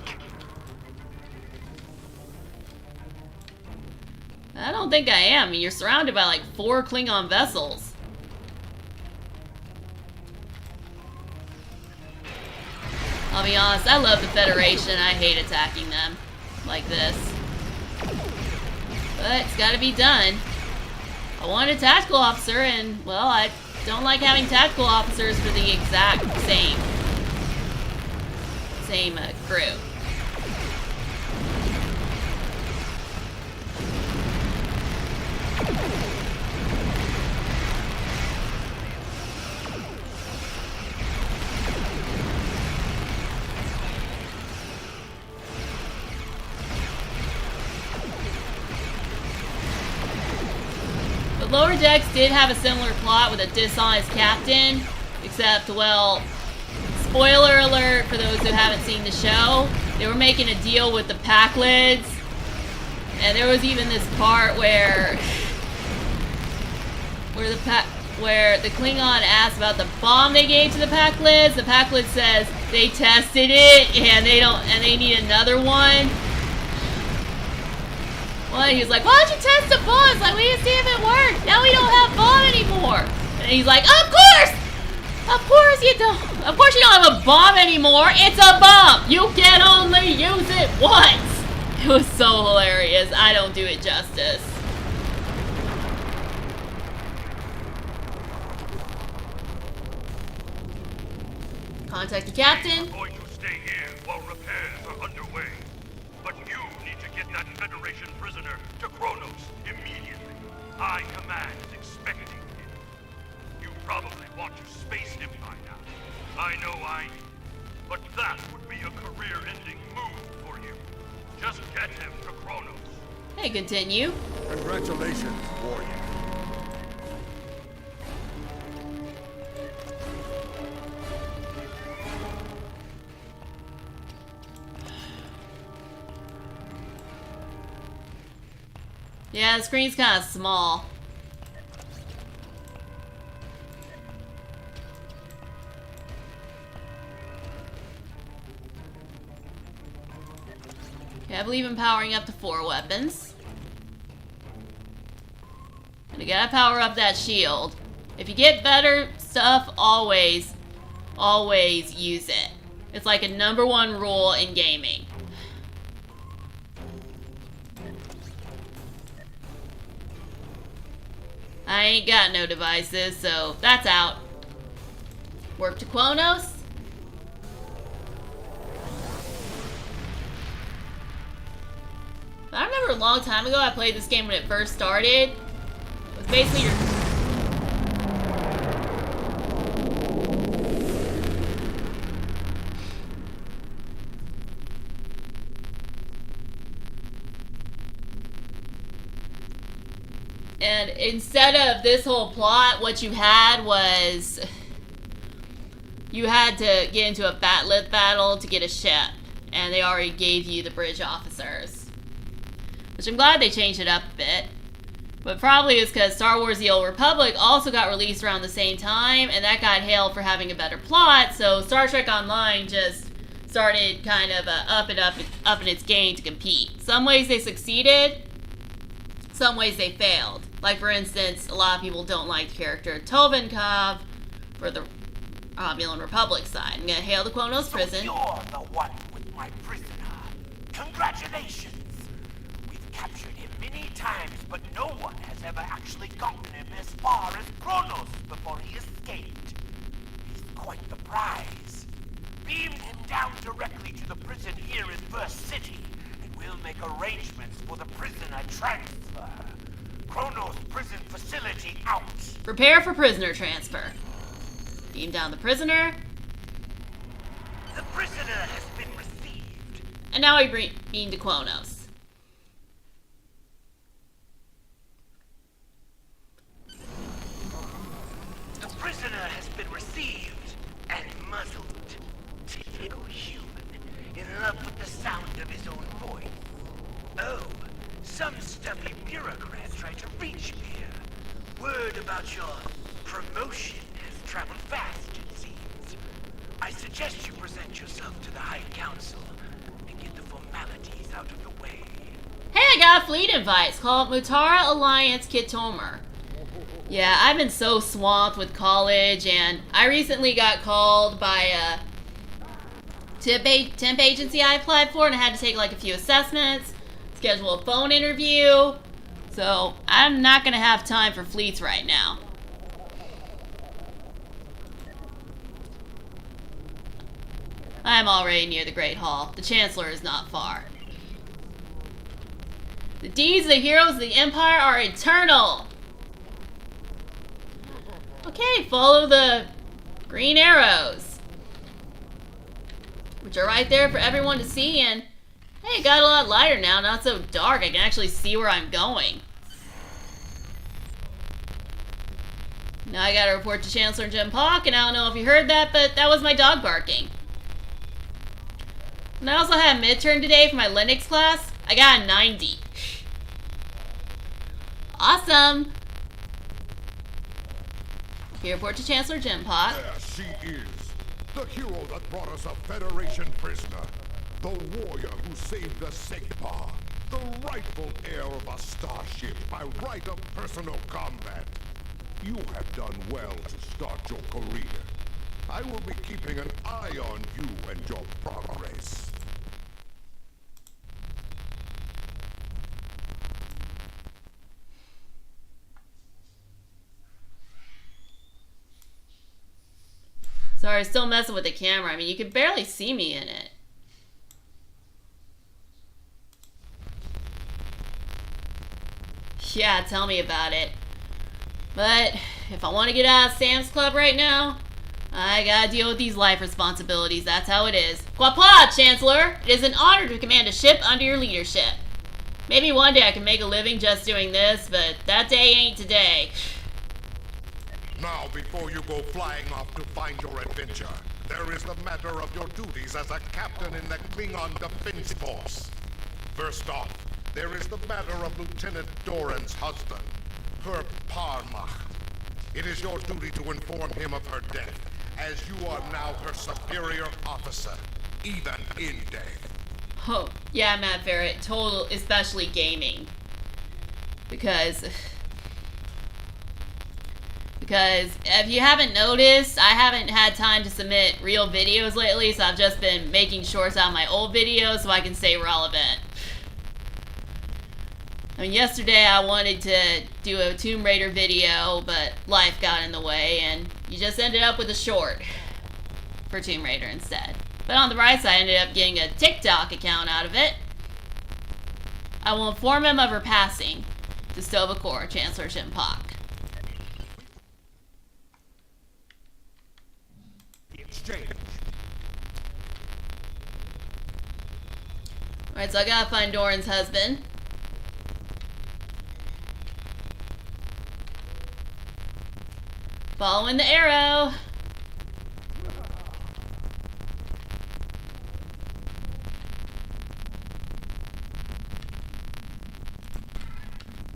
I don't think I am. I mean, you're surrounded by like 4 Klingon vessels. I'll be honest, I love the Federation. I hate attacking them like this. But it's gotta be done. I want a tactical officer, and, well, I don't like having tactical officers for the exact same crew. Lower Decks did have a similar plot with a dishonest captain, except, well, spoiler alert for those who haven't seen the show, they were making a deal with the Packlids, and there was even this part where the Klingon asked about the bomb they gave to the Packlids. The Packlid says they tested it and they need another one. Well, he was like, why don't you test the bomb? It's like, we didn't see if it worked. Now we don't have bomb anymore. And he's like, of course! Of course you don't. Of course you don't have a bomb anymore. It's a bomb. You can only use it once. It was so hilarious. I don't do it justice. Contact the captain. I'm going to stay here while repairs are underway. But you need to get that Federation prisoner to Kronos immediately. High Command is expecting him. You probably want to space him by now. I know I do. But that would be a career-ending move for you. Just get him to Kronos. Hey, continue. Congratulations, warrior. Yeah, the screen's kind of small. Okay, I believe in powering up to 4 weapons. And you gotta power up that shield. If you get better stuff, always use it. It's like a #1 rule in gaming. I ain't got no devices, so that's out. Work to Kronos. I remember a long time ago I played this game when it first started. It was basically your... And instead of this whole plot, what you had was... You had to get into a batleth battle to get a ship. And they already gave you the bridge officers. Which I'm glad they changed it up a bit. But probably it's because Star Wars The Old Republic also got released around the same time. And that got hailed for having a better plot. So Star Trek Online just started kind of up in its game to compete. Some ways they succeeded. Some ways they failed. Like, for instance, a lot of people don't like the character Tovinkov for the Romulan Republic side. I'm gonna hail the Kronos prison. You're the one with my prisoner. Congratulations! We've captured him many times, but no one has ever actually gotten him as far as Kronos before he escaped. He's quite the prize. Beam him down directly to the prison here in First City, and we'll make arrangements for the prisoner transfer. Kronos prison facility out. Prepare for prisoner transfer. Beam down the prisoner. The prisoner has been received. And now we beam to Kronos. The prisoner has been received and muzzled. Typical human, in love with the sound of his own voice. Oh, some stuffy bureaucrat tried to reach me here. Word about your promotion has traveled fast, it seems. I suggest you present yourself to the High Council and get the formalities out of the way. Hey, I got a fleet invite. It's called Mutara Alliance Kitomer. Yeah, I've been so swamped with college, and I recently got called by a temp agency I applied for, and I had to take like a few assessments, schedule a phone interview. So I'm not going to have time for fleets right now. I'm already near the Great Hall. The Chancellor is not far. The deeds of the heroes of the Empire are eternal. Okay, follow the green arrows, which are right there for everyone to see, and hey, it got a lot lighter now, not so dark. I can actually see where I'm going. Now I gotta report to Chancellor Jim Pock, and I don't know if you heard that, but that was my dog barking. And I also had a midterm today for my Linux class. I got a 90. Awesome. Here, report to Chancellor Jim Pock. There she is. The hero that brought us a Federation prisoner. The warrior who saved the Sigma. The rightful heir of a starship by right of personal combat. You have done well to start your career. I will be keeping an eye on you and your progress. Sorry, still messing with the camera. I mean, you can barely see me in it. Yeah, tell me about it. But if I want to get out of Sam's Club right now, I gotta deal with these life responsibilities. That's how it is. Quapla, Chancellor! It is an honor to command a ship under your leadership. Maybe one day I can make a living just doing this, but that day ain't today. Now, before you go flying off to find your adventure, there is the matter of your duties as a captain in the Klingon Defense Force. First off, there is the matter of Lieutenant Doran's husband, her Parmach. It is your duty to inform him of her death, as you are now her superior officer, even in death. Oh, yeah, Matt Ferret, total, especially gaming. Because if you haven't noticed, I haven't had time to submit real videos lately, so I've just been making shorts out of my old videos so I can stay relevant. I mean, yesterday I wanted to do a Tomb Raider video, but life got in the way, and you just ended up with a short for Tomb Raider instead. But on the right side, I ended up getting a TikTok account out of it. I will inform him of her passing to Stovacor, Chancellor Jim Pock. Alright, so I gotta find Doran's husband. Following the arrow.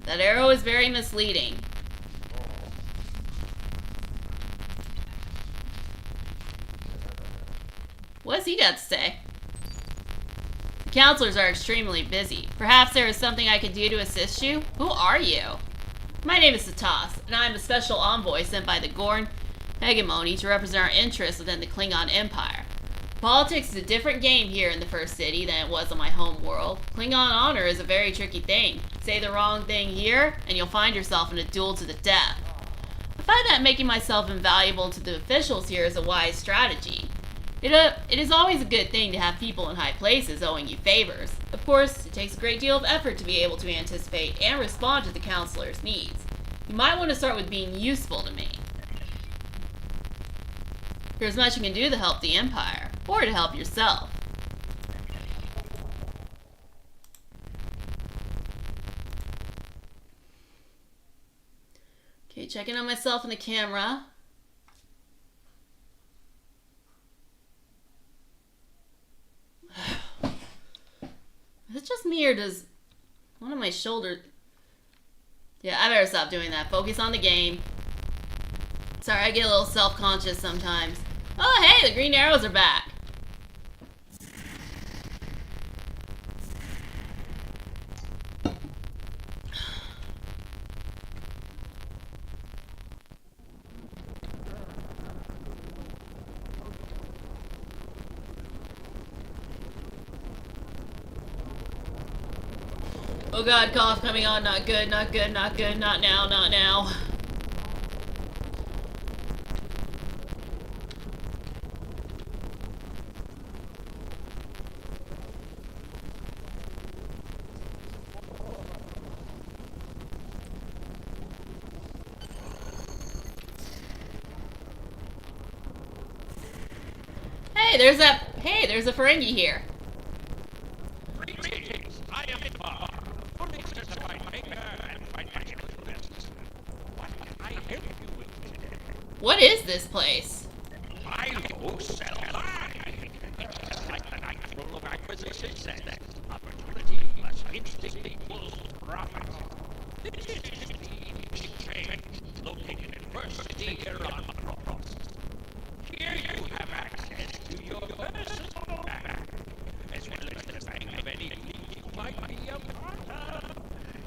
That arrow is very misleading. What's he got to say? The counselors are extremely busy. Perhaps there is something I can do to assist you? Who are you? My name is Satas, and I am a special envoy sent by the Gorn hegemony to represent our interests within the Klingon Empire. Politics is a different game here in the First City than it was on my home world. Klingon honor is a very tricky thing. Say the wrong thing here, and you'll find yourself in a duel to the death. I find that making myself invaluable to the officials here is a wise strategy. It is always a good thing to have people in high places owing you favors. Of course, it takes a great deal of effort to be able to anticipate and respond to the counselor's needs. You might want to start with being useful to me. There's much you can do to help the Empire, or to help yourself. Okay, checking on myself in the camera. Is it just me, or does one of my shoulders... Yeah, I better stop doing that. Focus on the game. Sorry, I get a little self-conscious sometimes. Oh, hey, the green arrows are back. Oh god, cough coming on. Not good, not good, not good. Not now, not now. Hey, there's a Ferengi here. Greetings. I am Bar, fully certified maker and financial best. What can I help you with today? What is this place? I will sell high. It's just like the natural of acquisition says. Opportunity must instinct equals profit. This is the exchange located in First City here on Cross. Here you have access to your personal bank, as well as the bank of any fleet you might be a part of.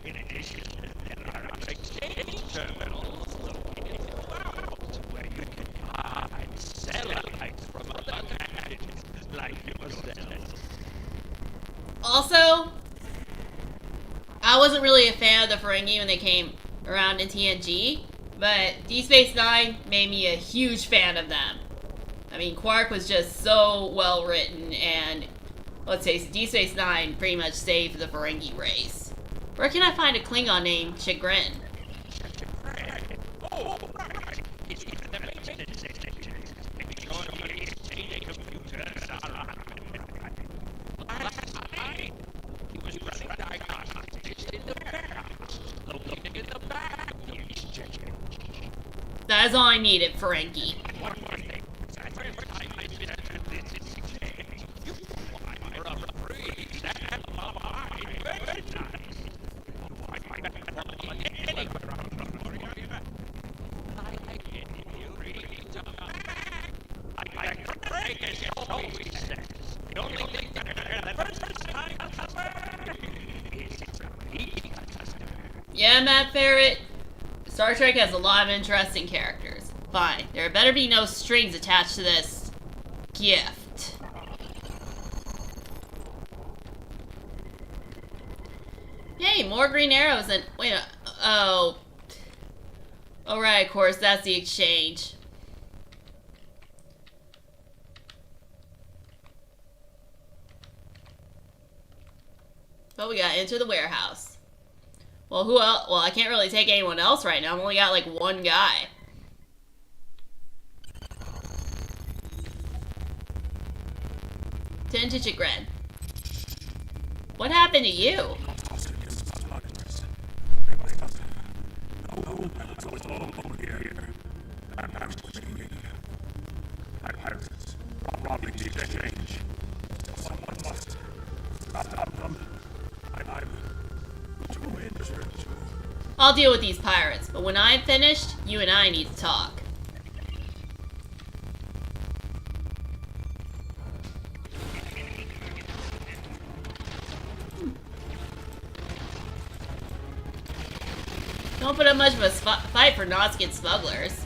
In addition, there are exchange terminals located throughout, where you can buy and sell items from other candidates like yourselves. Also, I wasn't really a fan of the Ferengi when they came around in TNG, but Deep Space Nine made me a huge fan of them. I mean, Quark was just so well written, and let's say Deep Space Nine pretty much saved the Ferengi race. Where can I find a Klingon named Chagrin? Oh, right. It's even the maintenance station. Make sure the exchange computers are on. Last night, he was running diagnostics in the warehouse, located in the back of the exchange. That is all I needed, Ferengi. One more thing. First time I visited this exchange, you acquire a free sample of my merchandise. I find that anywhere on the area. I give you readings of the bag. Like Craig has always says, the only thing that can the first time customer is repeating a customer. Yeah, Matt Ferret. Star Trek has a lot of interesting characters. Fine, there better be no strings attached to this gift. Yay, more green arrows and wait. Oh, right. Of course, that's the exchange. But we gotta enter the warehouse. Well, who else? Well, I can't really take anyone else right now. I've only got like one guy. Tend to Chagrin. What happened to you? I'll deal with these pirates, but when I'm finished, you and I need to talk. Don't put up much of a fight for Nausicaan smugglers.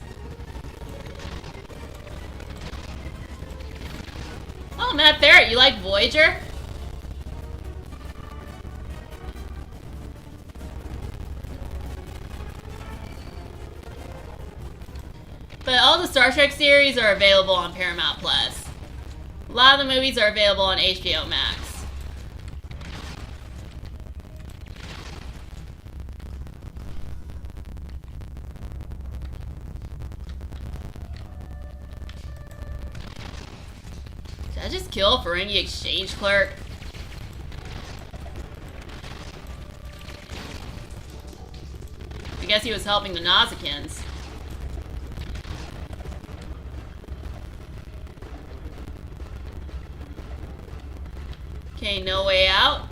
Oh, Matt Ferret, you like Voyager? But all the Star Trek series are available on Paramount Plus. A lot of the movies are available on HBO Max. Did I just kill a Ferengi exchange clerk? I guess he was helping the Nausicaans. Okay, no way out.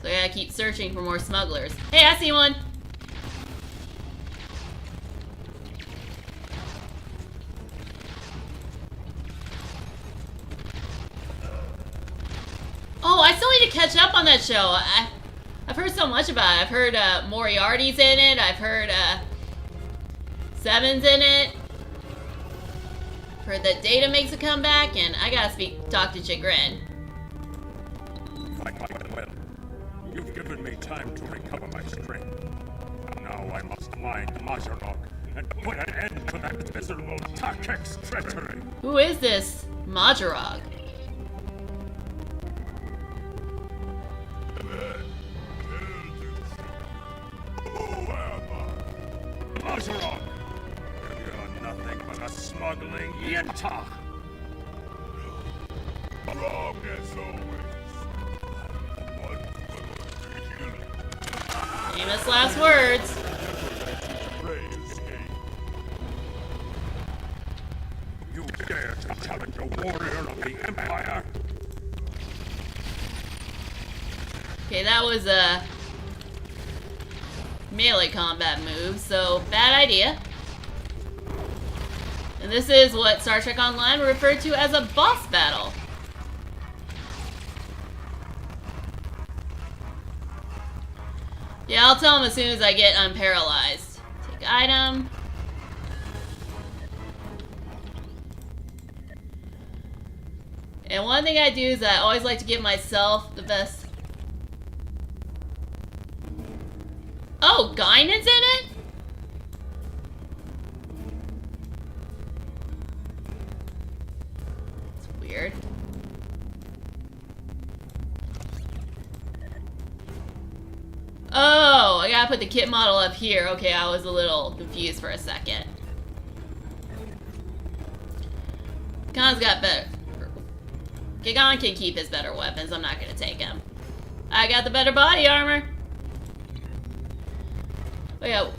So I gotta keep searching for more smugglers. Hey, I see one! Oh, I still need to catch up on that show. I've heard so much about it. I've heard Moriarty's in it. I've heard Seven's in it. Heard that Data makes a comeback, and I gotta talk to Chagrin. Well, you've given me time to recover my strength. Now I must find Mazarok and put an end to that miserable Takek's treachery. Who is this Mazarok? Mazarok! You're nothing but a smuggling Yenta! Wrong as always. Famous last words. You dare to challenge a warrior of the Empire? Okay, that was a melee combat move, so bad idea. And this is what Star Trek Online referred to as a boss battle. Yeah, I'll tell him as soon as I get unparalyzed. Take item. And one thing I do is I always like to give myself the best. Oh, Guinan's in it? It's weird. Oh, I gotta put the kit model up here. Okay, I was a little confused for a second. Khan's got better. Gigan can keep his better weapons. I'm not gonna take him. I got the better body armor. Oh yeah.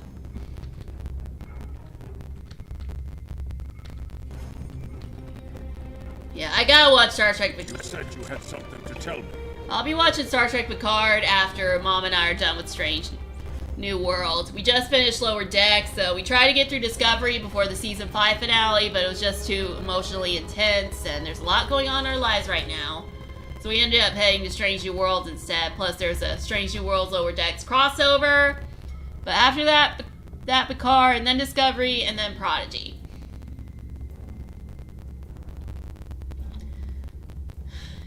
Yeah, I gotta watch Star Trek. You said you had something to tell me. I'll be watching Star Trek Picard after Mom and I are done with Strange New World. We just finished Lower Decks, so we tried to get through Discovery before the season 5 finale, but it was just too emotionally intense, and there's a lot going on in our lives right now. So we ended up heading to Strange New Worlds instead, plus there's a Strange New Worlds Lower Decks crossover. But after that Picard, and then Discovery, and then Prodigy.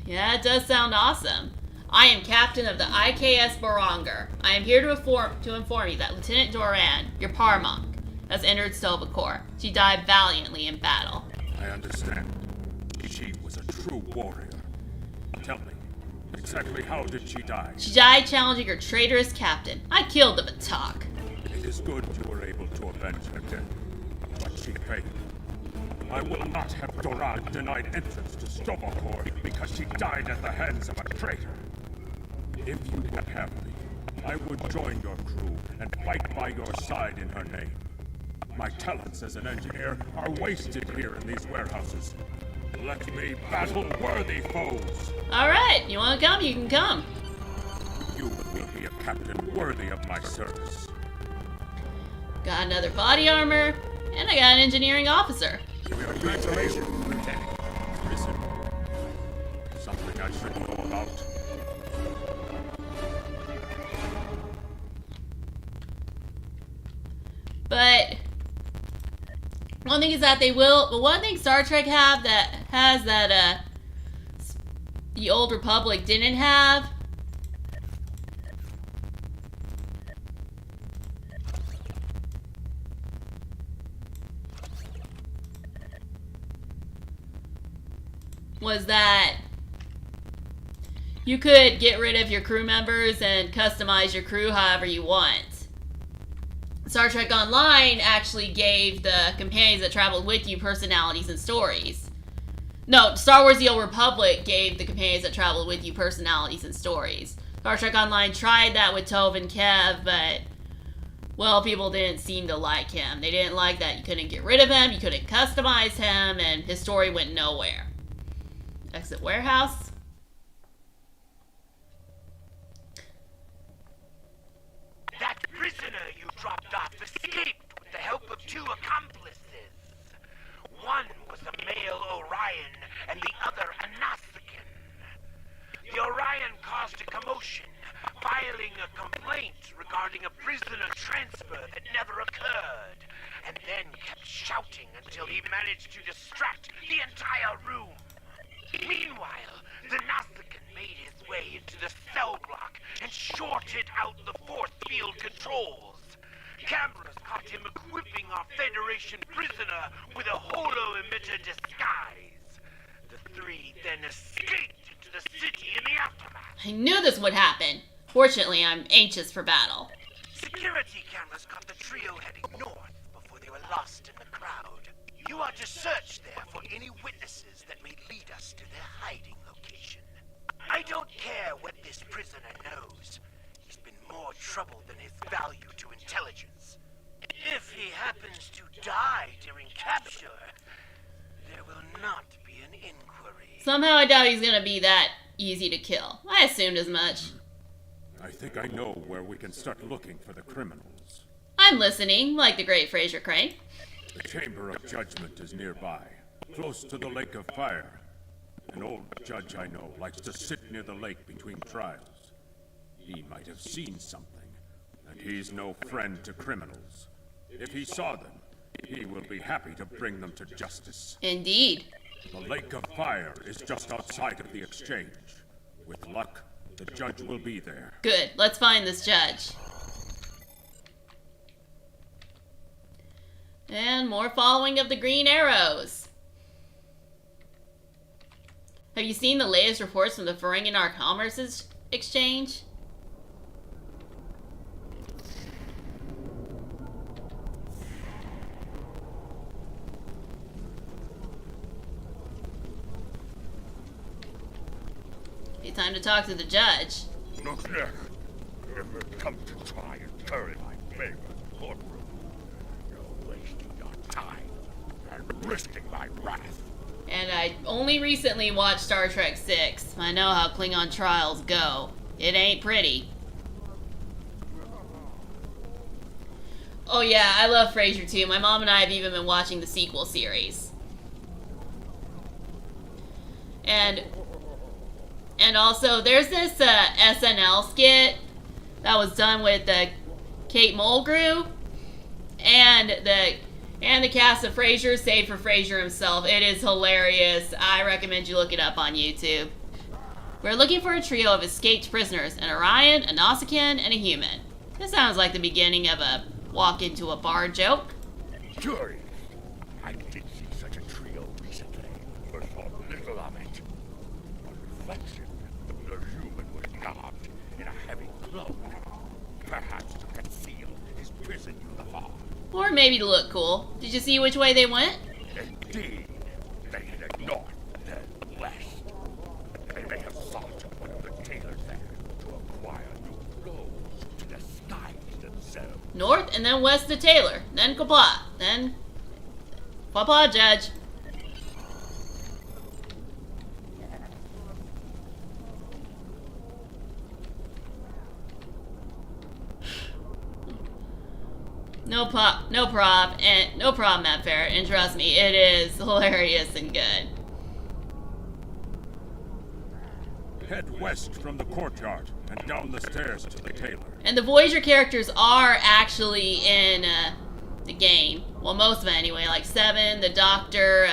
Yeah, it does sound awesome. I am captain of the IKS Baranger. I am here to inform you that Lieutenant Doran, your Parmonk, has entered Silvacor. She died valiantly in battle. I understand. She was a true warrior. Tell me, exactly how did she die? She died challenging her traitorous captain. I killed the Batak. It is good you were able to avenge her death, but she failed. I will not have Doran denied entrance to Silvacor because she died at the hands of a traitor. If you would have me, I would join your crew and fight by your side in her name. My talents as an engineer are wasted here in these warehouses. Let me battle worthy foes. Alright, you wanna come? You can come. You will be a captain worthy of my service. Got another body armor, and I got an engineering officer. Congratulations, Lieutenant. Is it something I should know about? But one thing is that they will. But one thing Star Trek has that the Old Republic didn't have. Was that you could get rid of your crew members and customize your crew however you want. Star Trek Online actually gave the companions that traveled with you personalities and stories. No, Star Wars The Old Republic gave the companions that traveled with you personalities and stories. Star Trek Online tried that with Tove and Kev, but, well, people didn't seem to like him. They didn't like that you couldn't get rid of him, you couldn't customize him, and his story went nowhere. Exit warehouse. complaint regarding a prisoner transfer that never occurred, and then kept shouting until he managed to distract the entire room. Meanwhile, the Nausicaan made his way into the cell block and shorted out the force field controls. Cameras caught him equipping our Federation prisoner with a holo-emitter disguise. The three then escaped into the city in the aftermath. I knew this would happen. Fortunately, I'm anxious for battle. Security cameras caught the trio heading north before they were lost in the crowd. You are to search there for any witnesses that may lead us to their hiding location. I don't care what this prisoner knows. He's been more trouble than his value to intelligence. If he happens to die during capture, there will not be an inquiry. Somehow I doubt he's gonna be that easy to kill. I assumed as much. I think I know where we can start looking for the criminals. I'm listening, like the great Fraser Crane. The Chamber of Judgment is nearby, close to the Lake of Fire. An old judge I know likes to sit near the lake between trials. He might have seen something, and he's no friend to criminals. If he saw them, he will be happy to bring them to justice. Indeed. The Lake of Fire is just outside of the exchange. With luck, the judge will be there. Good. Let's find this judge. And more following of the green arrows. Have you seen the latest reports from the Ferengian Arc Commerce Exchange? It's time to talk to the judge. Look there. If it comes to try and turn my favor in the courtroom, you're wasting your time and risking my wrath. And I only recently watched Star Trek VI. I know how Klingon trials go. It ain't pretty. Oh yeah, I love Frasier too. My mom and I have even been watching the sequel series. And also, there's this SNL skit that was done with Kate Mulgrew and the cast of Frasier, save for Frasier himself. It is hilarious. I recommend you look it up on YouTube. We're looking for a trio of escaped prisoners, an Orion, a Nausicaan, and a human. This sounds like the beginning of a walk into a bar joke. Curious. I did see such a trio recently, but saw little of it. On reflection, the human was garbed in a heavy cloak, perhaps to conceal his prison uniform. Or maybe to look cool. Did you see which way they went? Indeed. They headed north, then west. They may have sought one of the tailors there to acquire new clothes to disguise themselves. North and then west to Taylor. Then Qapla'. Then Qapla', Judge. No problem, Matt Ferret, and trust me, it is hilarious and good. Head west from the courtyard and down the stairs to the tailor. And the Voyager characters are actually in the game. Well, most of them anyway, like Seven, the Doctor,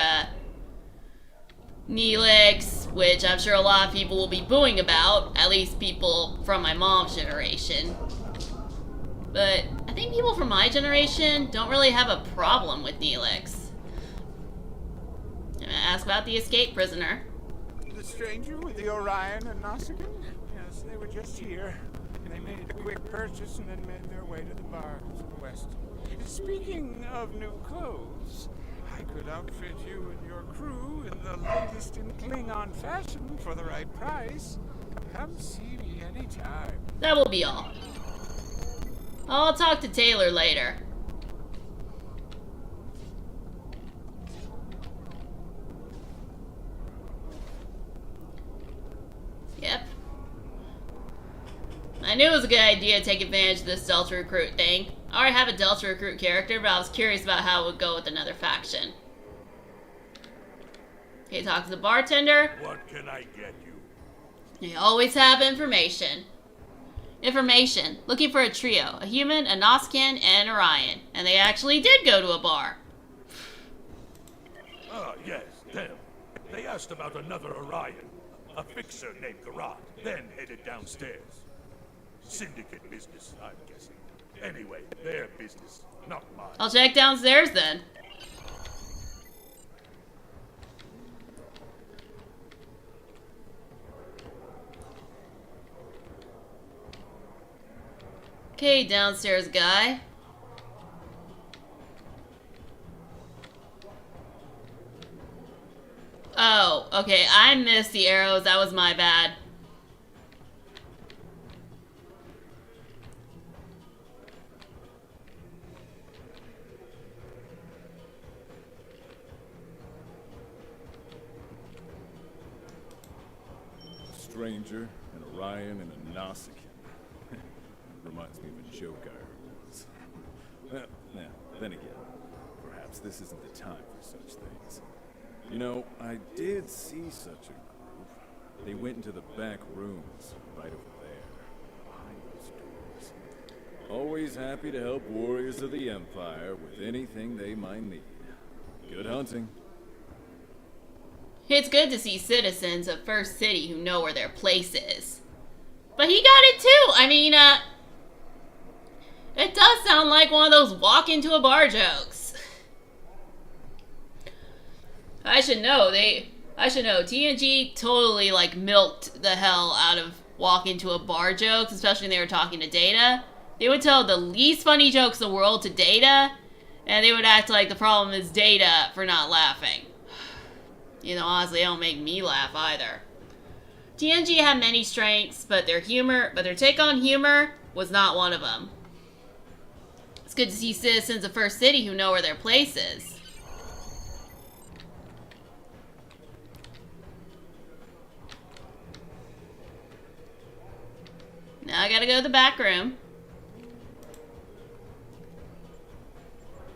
Neelix, which I'm sure a lot of people will be booing about, at least people from my mom's generation. But I think people from my generation don't really have a problem with Neelix. I'm gonna ask about the escaped prisoner. The stranger with the Orion and Nausicaan? Yes, they were just here. They made a quick purchase and then made their way to the bar to the west. Speaking of new clothes, I could outfit you and your crew in the latest in Klingon fashion for the right price. Come see me anytime. That will be all. I'll talk to Taylor later. Yep. I knew it was a good idea to take advantage of this Delta Recruit thing. I already have a Delta Recruit character, but I was curious about how it would go with another faction. Okay, talk to the bartender. What can I get you? They always have information. Information. Looking for a trio. A human, a Nausicaan, and Orion. And they actually did go to a bar. Ah, yes, them. They asked about another Orion. A fixer named Garrod, then headed downstairs. Syndicate business, I'm guessing. Anyway, their business, not mine. I'll check downstairs then. Okay, downstairs guy. Oh, okay, I missed the arrows. That was my bad. A stranger, an Orion, and a Nausicaan. Reminds me of a joke I heard once. Well, yeah, then again, perhaps this isn't the time for such things. You know, I did see such a group. They went into the back rooms, right over there, behind those doors. Always happy to help warriors of the Empire with anything they might need. Good hunting. It's good to see citizens of First City who know where their place is. But he got it too! I mean, it does sound like one of those walk into a bar jokes. I should know, TNG totally, like, milked the hell out of walk into a bar jokes, especially when they were talking to Data. They would tell the least funny jokes in the world to Data, and they would act like the problem is Data for not laughing. You know, honestly, they don't make me laugh either. TNG had many strengths, but their take on humor was not one of them. It's good to see citizens of First City who know where their place is. Now I gotta go to the back room.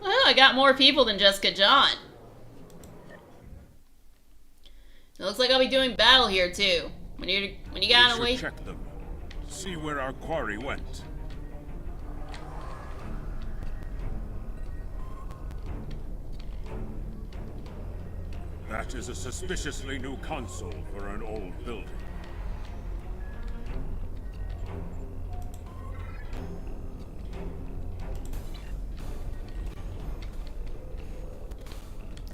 Well, I got more people than Jessica John. It looks like I'll be doing battle here too. When you got away. Check them. See where our quarry went. That is a suspiciously new console for an old building.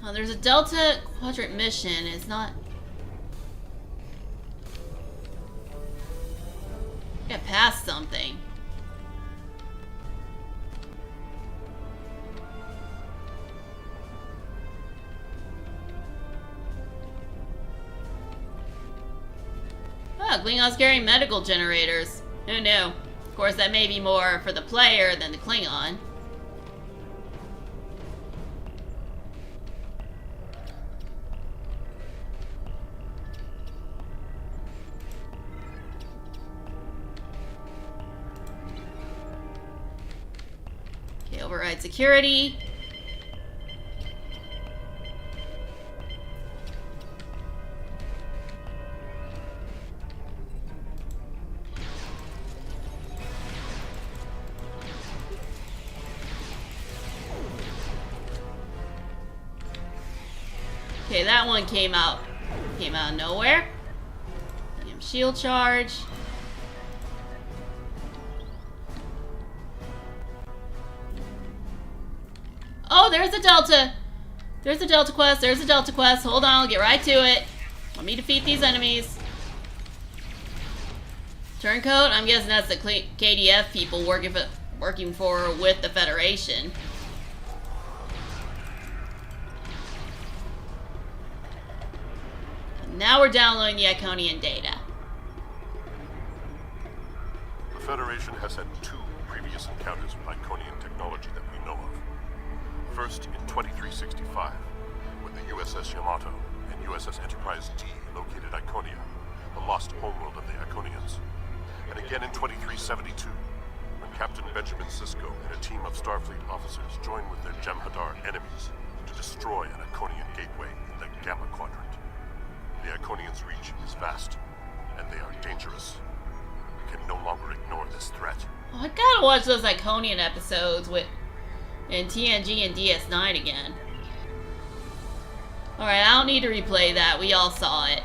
Oh, there's a Delta Quadrant mission. It's not. Get past something. Oh, Klingons carrying medical generators. Who knew? Of course, that may be more for the player than the Klingon. Okay, override security. Okay, that one came out of nowhere. Shield charge. Oh, there's a Delta. There's a Delta quest. There's a Delta quest. Hold on, I'll get right to it. Let me defeat these enemies. Turncoat. I'm guessing that's the KDF people working with the Federation. Now we're downloading the Iconian data. The Federation has had 2 previous encounters with Iconian technology that we know of. First, in 2365, when the USS Yamato and USS Enterprise D located Iconia, the lost homeworld of the Iconians. And again in 2372, when Captain Benjamin Sisko and a team of Starfleet officers joined with their Jem'Hadar enemies to destroy an Iconian gateway in the Gamma Quadrant. The Iconians' reach is vast, and they are dangerous. can no longer ignore this threat. Oh, I gotta watch those Iconian episodes in TNG and DS9 again. Alright, I don't need to replay that. We all saw it.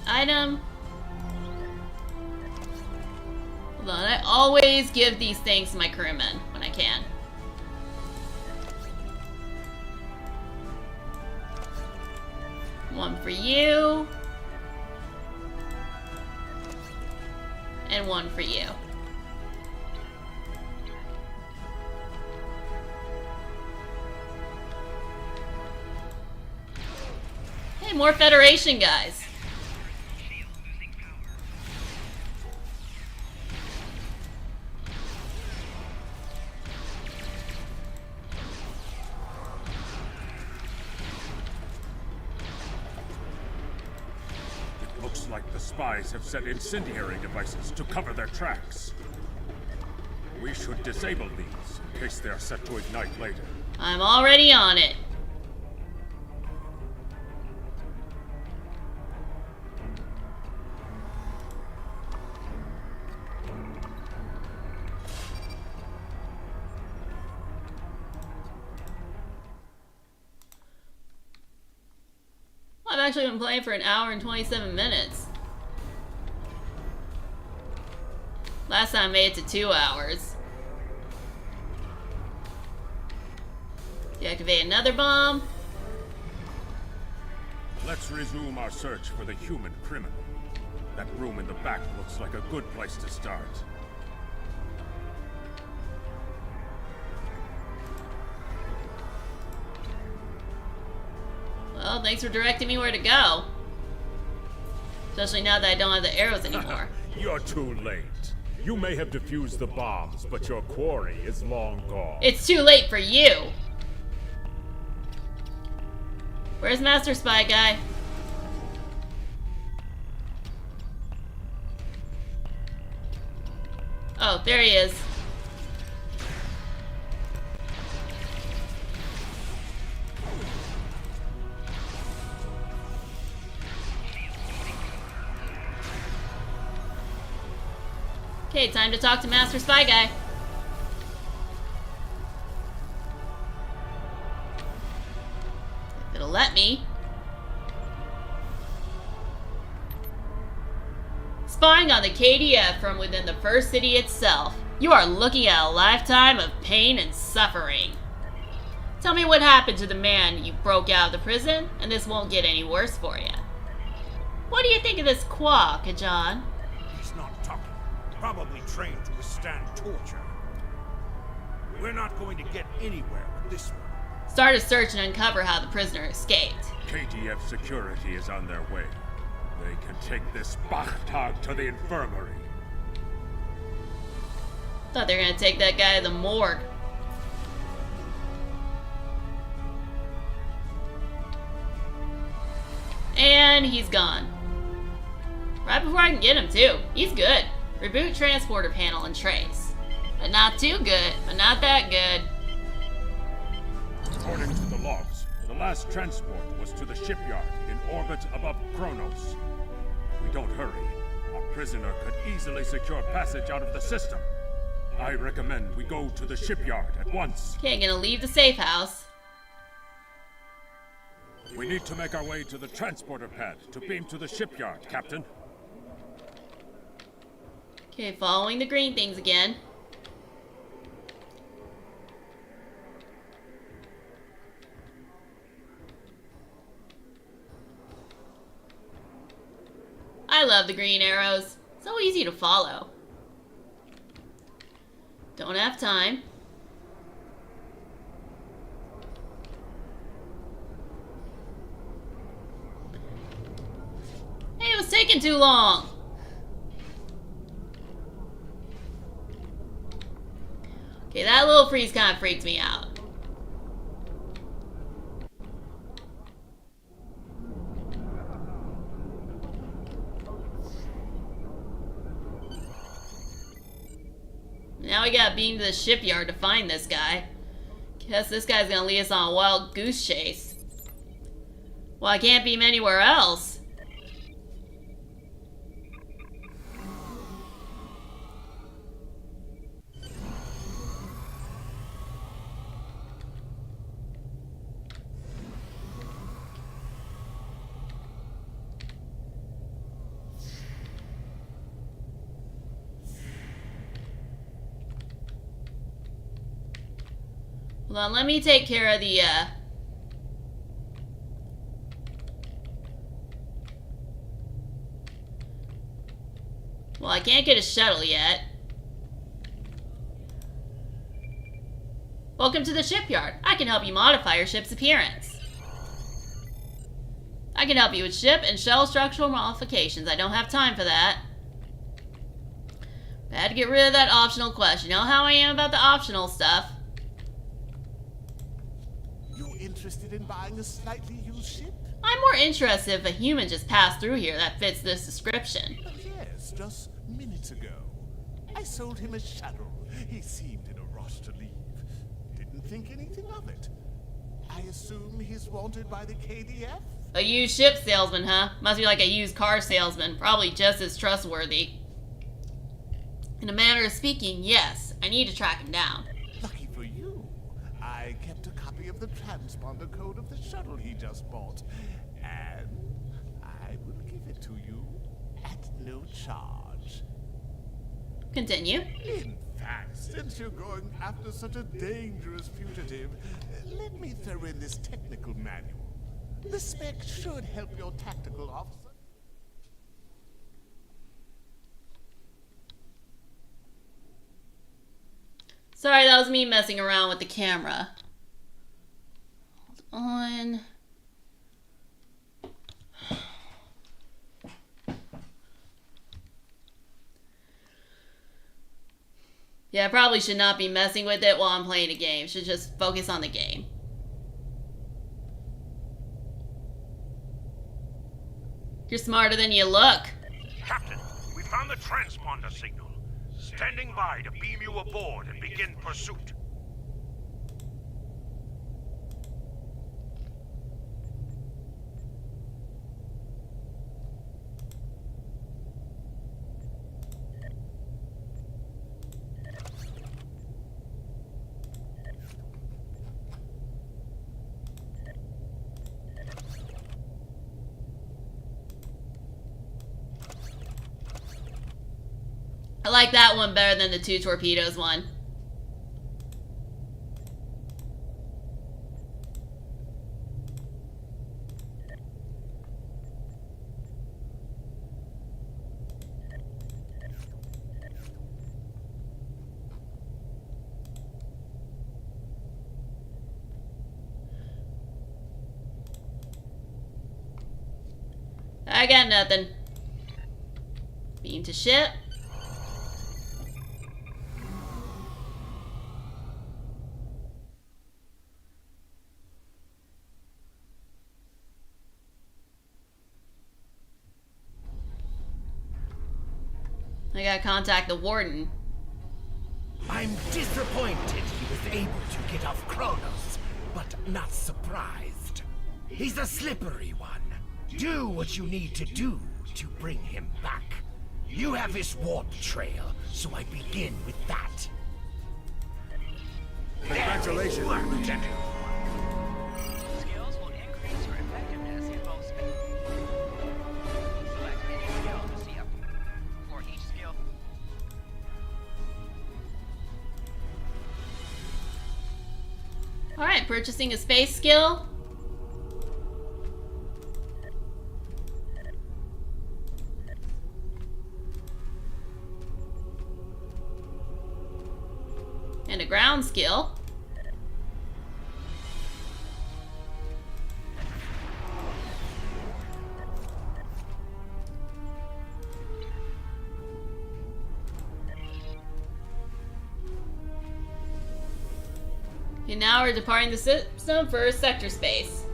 Item. Hold on, I always give these things to my crewmen when I can. One for you. And one for you. Hey, more Federation guys. It looks like the spies have set incendiary devices to cover their tracks. We should disable these in case they are set to ignite later. I'm already on it. I've actually been playing for an hour and 27 minutes. Last time I made it to 2 hours. Deactivate another bomb. Let's resume our search for the human criminal. That room in the back looks like a good place to start. Well, thanks for directing me where to go. Especially now that I don't have the arrows anymore. You're too late. You may have defused the bombs, but your quarry is long gone. It's too late for you! Where's Master Spy Guy? Oh, there he is. Okay, time to talk to Master Spy Guy. If it'll let me. Spying on the KDF from within the first city itself, you are looking at a lifetime of pain and suffering. Tell me what happened to the man you broke out of the prison, and this won't get any worse for you. What do you think of this Qua, Kajan? He's not talking. Probably trained to withstand torture. We're not going to get anywhere with this one. Start a search and uncover how the prisoner escaped. KTF security is on their way. They can take this Bachtag to the infirmary. Thought they were gonna take that guy to the morgue. And he's gone. Right before I can get him too. He's good. Reboot transporter panel and trace. But not too good, but not that good. According to the logs, the last transport was to the shipyard in orbit above Kronos. If we don't hurry, our prisoner could easily secure passage out of the system. I recommend we go to the shipyard at once. Okay, gonna leave the safe house. We need to make our way to the transporter pad to beam to the shipyard, Captain. Okay, following the green things again. I love the green arrows. So easy to follow. Don't have time. Hey, it was taking too long. Okay, that little freeze kind of freaked me out. Now we gotta beam to the shipyard to find this guy. Guess this guy's gonna lead us on a wild goose chase. Well, I can't beam anywhere else. Hold on, let me take care of the, Well, I can't get a shuttle yet. Welcome to the shipyard. I can help you modify your ship's appearance. I can help you with ship and shell structural modifications. I don't have time for that. I had to get rid of that optional quest. You know how I am about the optional stuff. You interested in buying a slightly used ship? I'm more interested if a human just passed through here that fits this description. Yes, just minutes ago. I sold him a shuttle. He seemed in a rush to leave. Didn't think anything of it. I assume he's wanted by the KDF? A used ship salesman, huh? Must be like a used car salesman. Probably just as trustworthy. In a manner of speaking, yes. I need to track him down. Lucky for you. I kept a copy of the transponder code of the shuttle he just bought. And I will give it to you at no charge. Continue. In fact, since you're going after such a dangerous fugitive, let me throw in this technical manual. The spec should help your tactical officer. Sorry, that was me messing around with the camera. Hold on. Yeah, I probably should not be messing with it while I'm playing a game. Should just focus on the game. You're smarter than you look. Captain, we found the transponder signal. Standing by to beam you aboard and begin pursuit. I like that one better than the 2 torpedoes one. I got nothing. Beam to ship. I gotta contact the warden. I'm disappointed he was able to get off Kronos, but not surprised. He's a slippery one. Do what you need to do to bring him back. You have his warp trail, so I begin with that. Congratulations, Lieutenant. Skills will increase your effectiveness in both space. Select any skill to see up for each skill. Alright, purchasing a space skill. And a ground skill. Okay, now we're departing the system for sector space.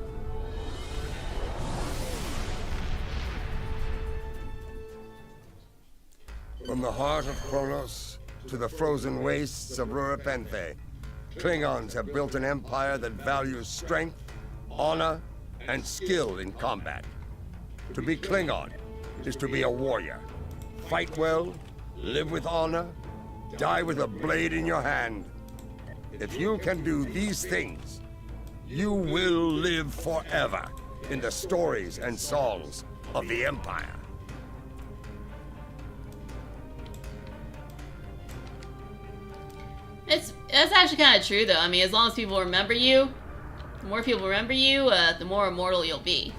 From the heart of Kronos to the frozen wastes of Rurapenthe, Klingons have built an empire that values strength, honor, and skill in combat. To be Klingon is to be a warrior. Fight well, live with honor, die with a blade in your hand. If you can do these things, you will live forever in the stories and songs of the Empire. That's actually kind of true, though. I mean, as long as people remember you, the more people remember you, the more immortal you'll be.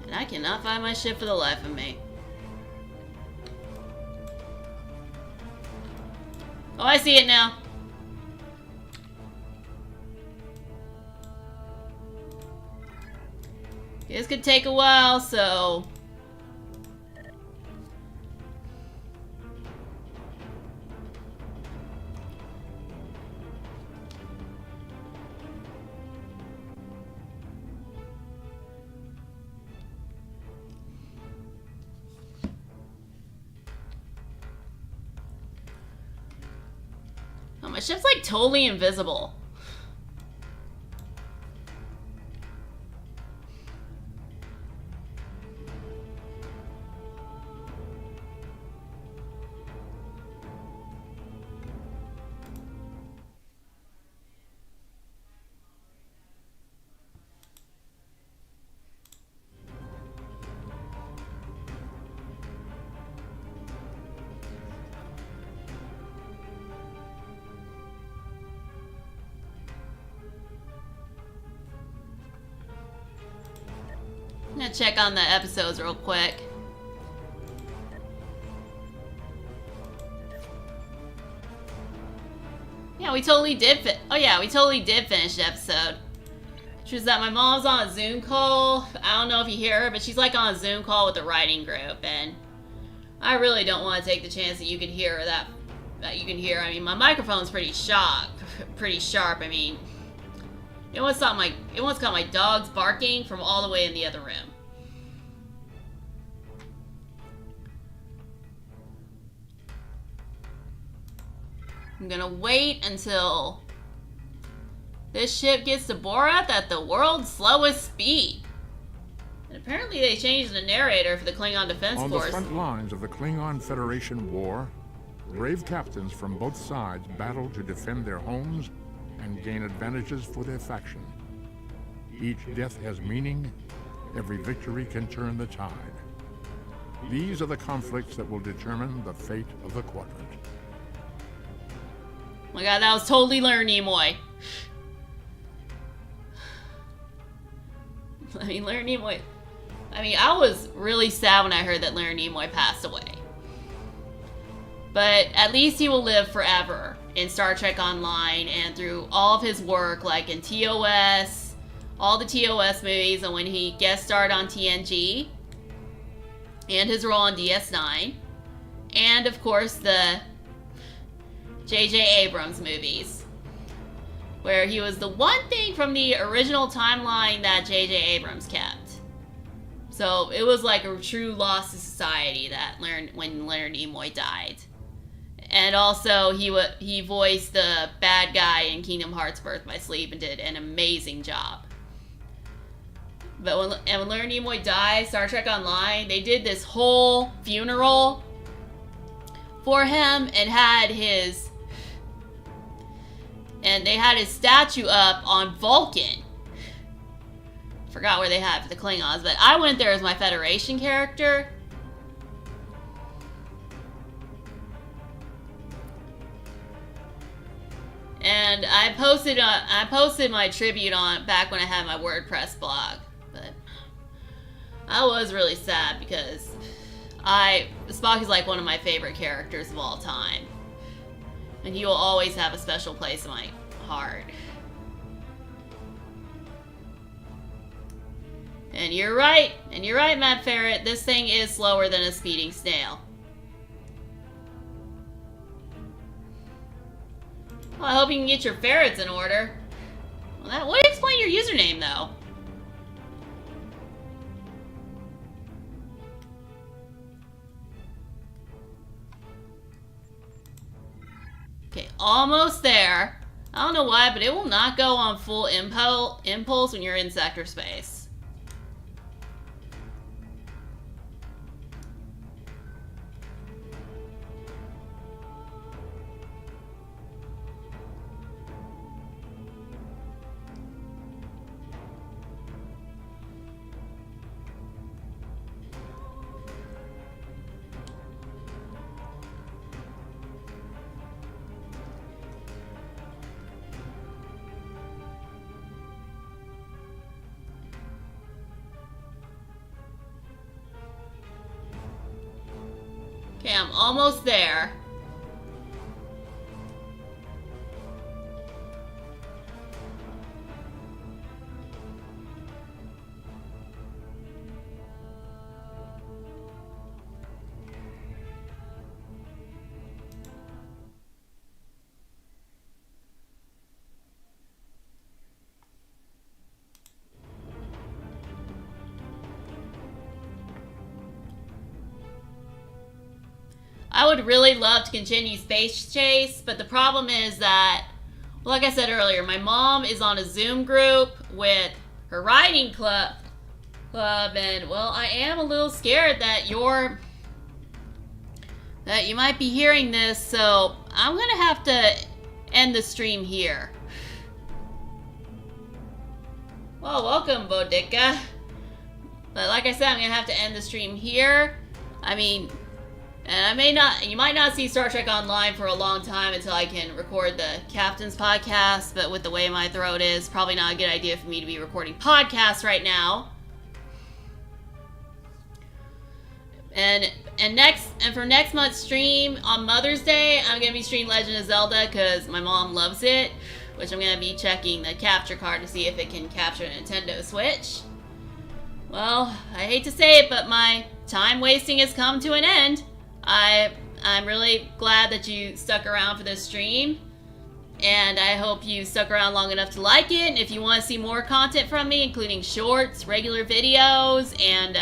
And I cannot find my ship for the life of me. Oh, I see it now. This could take a while, so... Oh, my ship's like totally invisible. I'm gonna check on the episodes real quick. Yeah, we totally did finish the episode. Which was that my mom's on a Zoom call. I don't know if you hear her, but she's like on a Zoom call with the writing group, and I really don't want to take the chance that you can hear that you can hear. I mean, my microphone's pretty sharp. I mean, it once got my dogs barking from all the way in the other room. I'm gonna wait until this ship gets to Borath at the world's slowest speed. And apparently they changed the narrator for the Klingon Defense Force. On the front lines of the Klingon Federation war, brave captains from both sides battle to defend their homes and gain advantages for their faction. Each death has meaning. Every victory can turn the tide. These are the conflicts that will determine the fate of the quadrant. Oh my god, that was totally Leonard Nimoy. I mean, Leonard Nimoy... I mean, I was really sad when I heard that Leonard Nimoy passed away. But at least he will live forever in Star Trek Online and through all of his work, like in TOS, all the TOS movies, and when he guest starred on TNG, and his role on DS9, and of course the J.J. Abrams movies, where he was the one thing from the original timeline that J.J. Abrams kept. So it was like a true loss to society when Leonard Nimoy died. And also he voiced the bad guy in Kingdom Hearts Birth by Sleep and did an amazing job. But when Leonard Nimoy died, Star Trek Online, they did this whole funeral for him and they had his statue up on Vulcan. Forgot where they had it for the Klingons, but I went there as my Federation character. And I posted my tribute on back when I had my WordPress blog, but I was really sad because Spock is like one of my favorite characters of all time. And he will always have a special place in my heart. And you're right, Matt Ferret, this thing is slower than a speeding snail. Well, I hope you can get your ferrets in order. Well, that would explain your username, though. Okay, almost there. I don't know why, but it will not go on full impulse when you're in sector space. Okay, I'm almost there. I would really love to continue Space Chase, but the problem is that, well, like I said earlier, my mom is on a Zoom group with her riding club, and, well, I am a little scared that you might be hearing this, so I'm gonna have to end the stream here. Well, welcome, Bodica. But like I said, I'm gonna have to end the stream here. I mean, and you might not see Star Trek Online for a long time until I can record the Captain's podcast, but with the way my throat is, probably not a good idea for me to be recording podcasts right now. And for next month's stream on Mother's Day, I'm gonna be streaming Legend of Zelda because my mom loves it, which I'm gonna be checking the capture card to see if it can capture a Nintendo Switch. Well, I hate to say it, but my time wasting has come to an end. I'm really glad that you stuck around for this stream, and I hope you stuck around long enough to like it. And if you want to see more content from me, including shorts, regular videos, and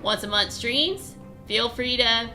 once a month streams, feel free to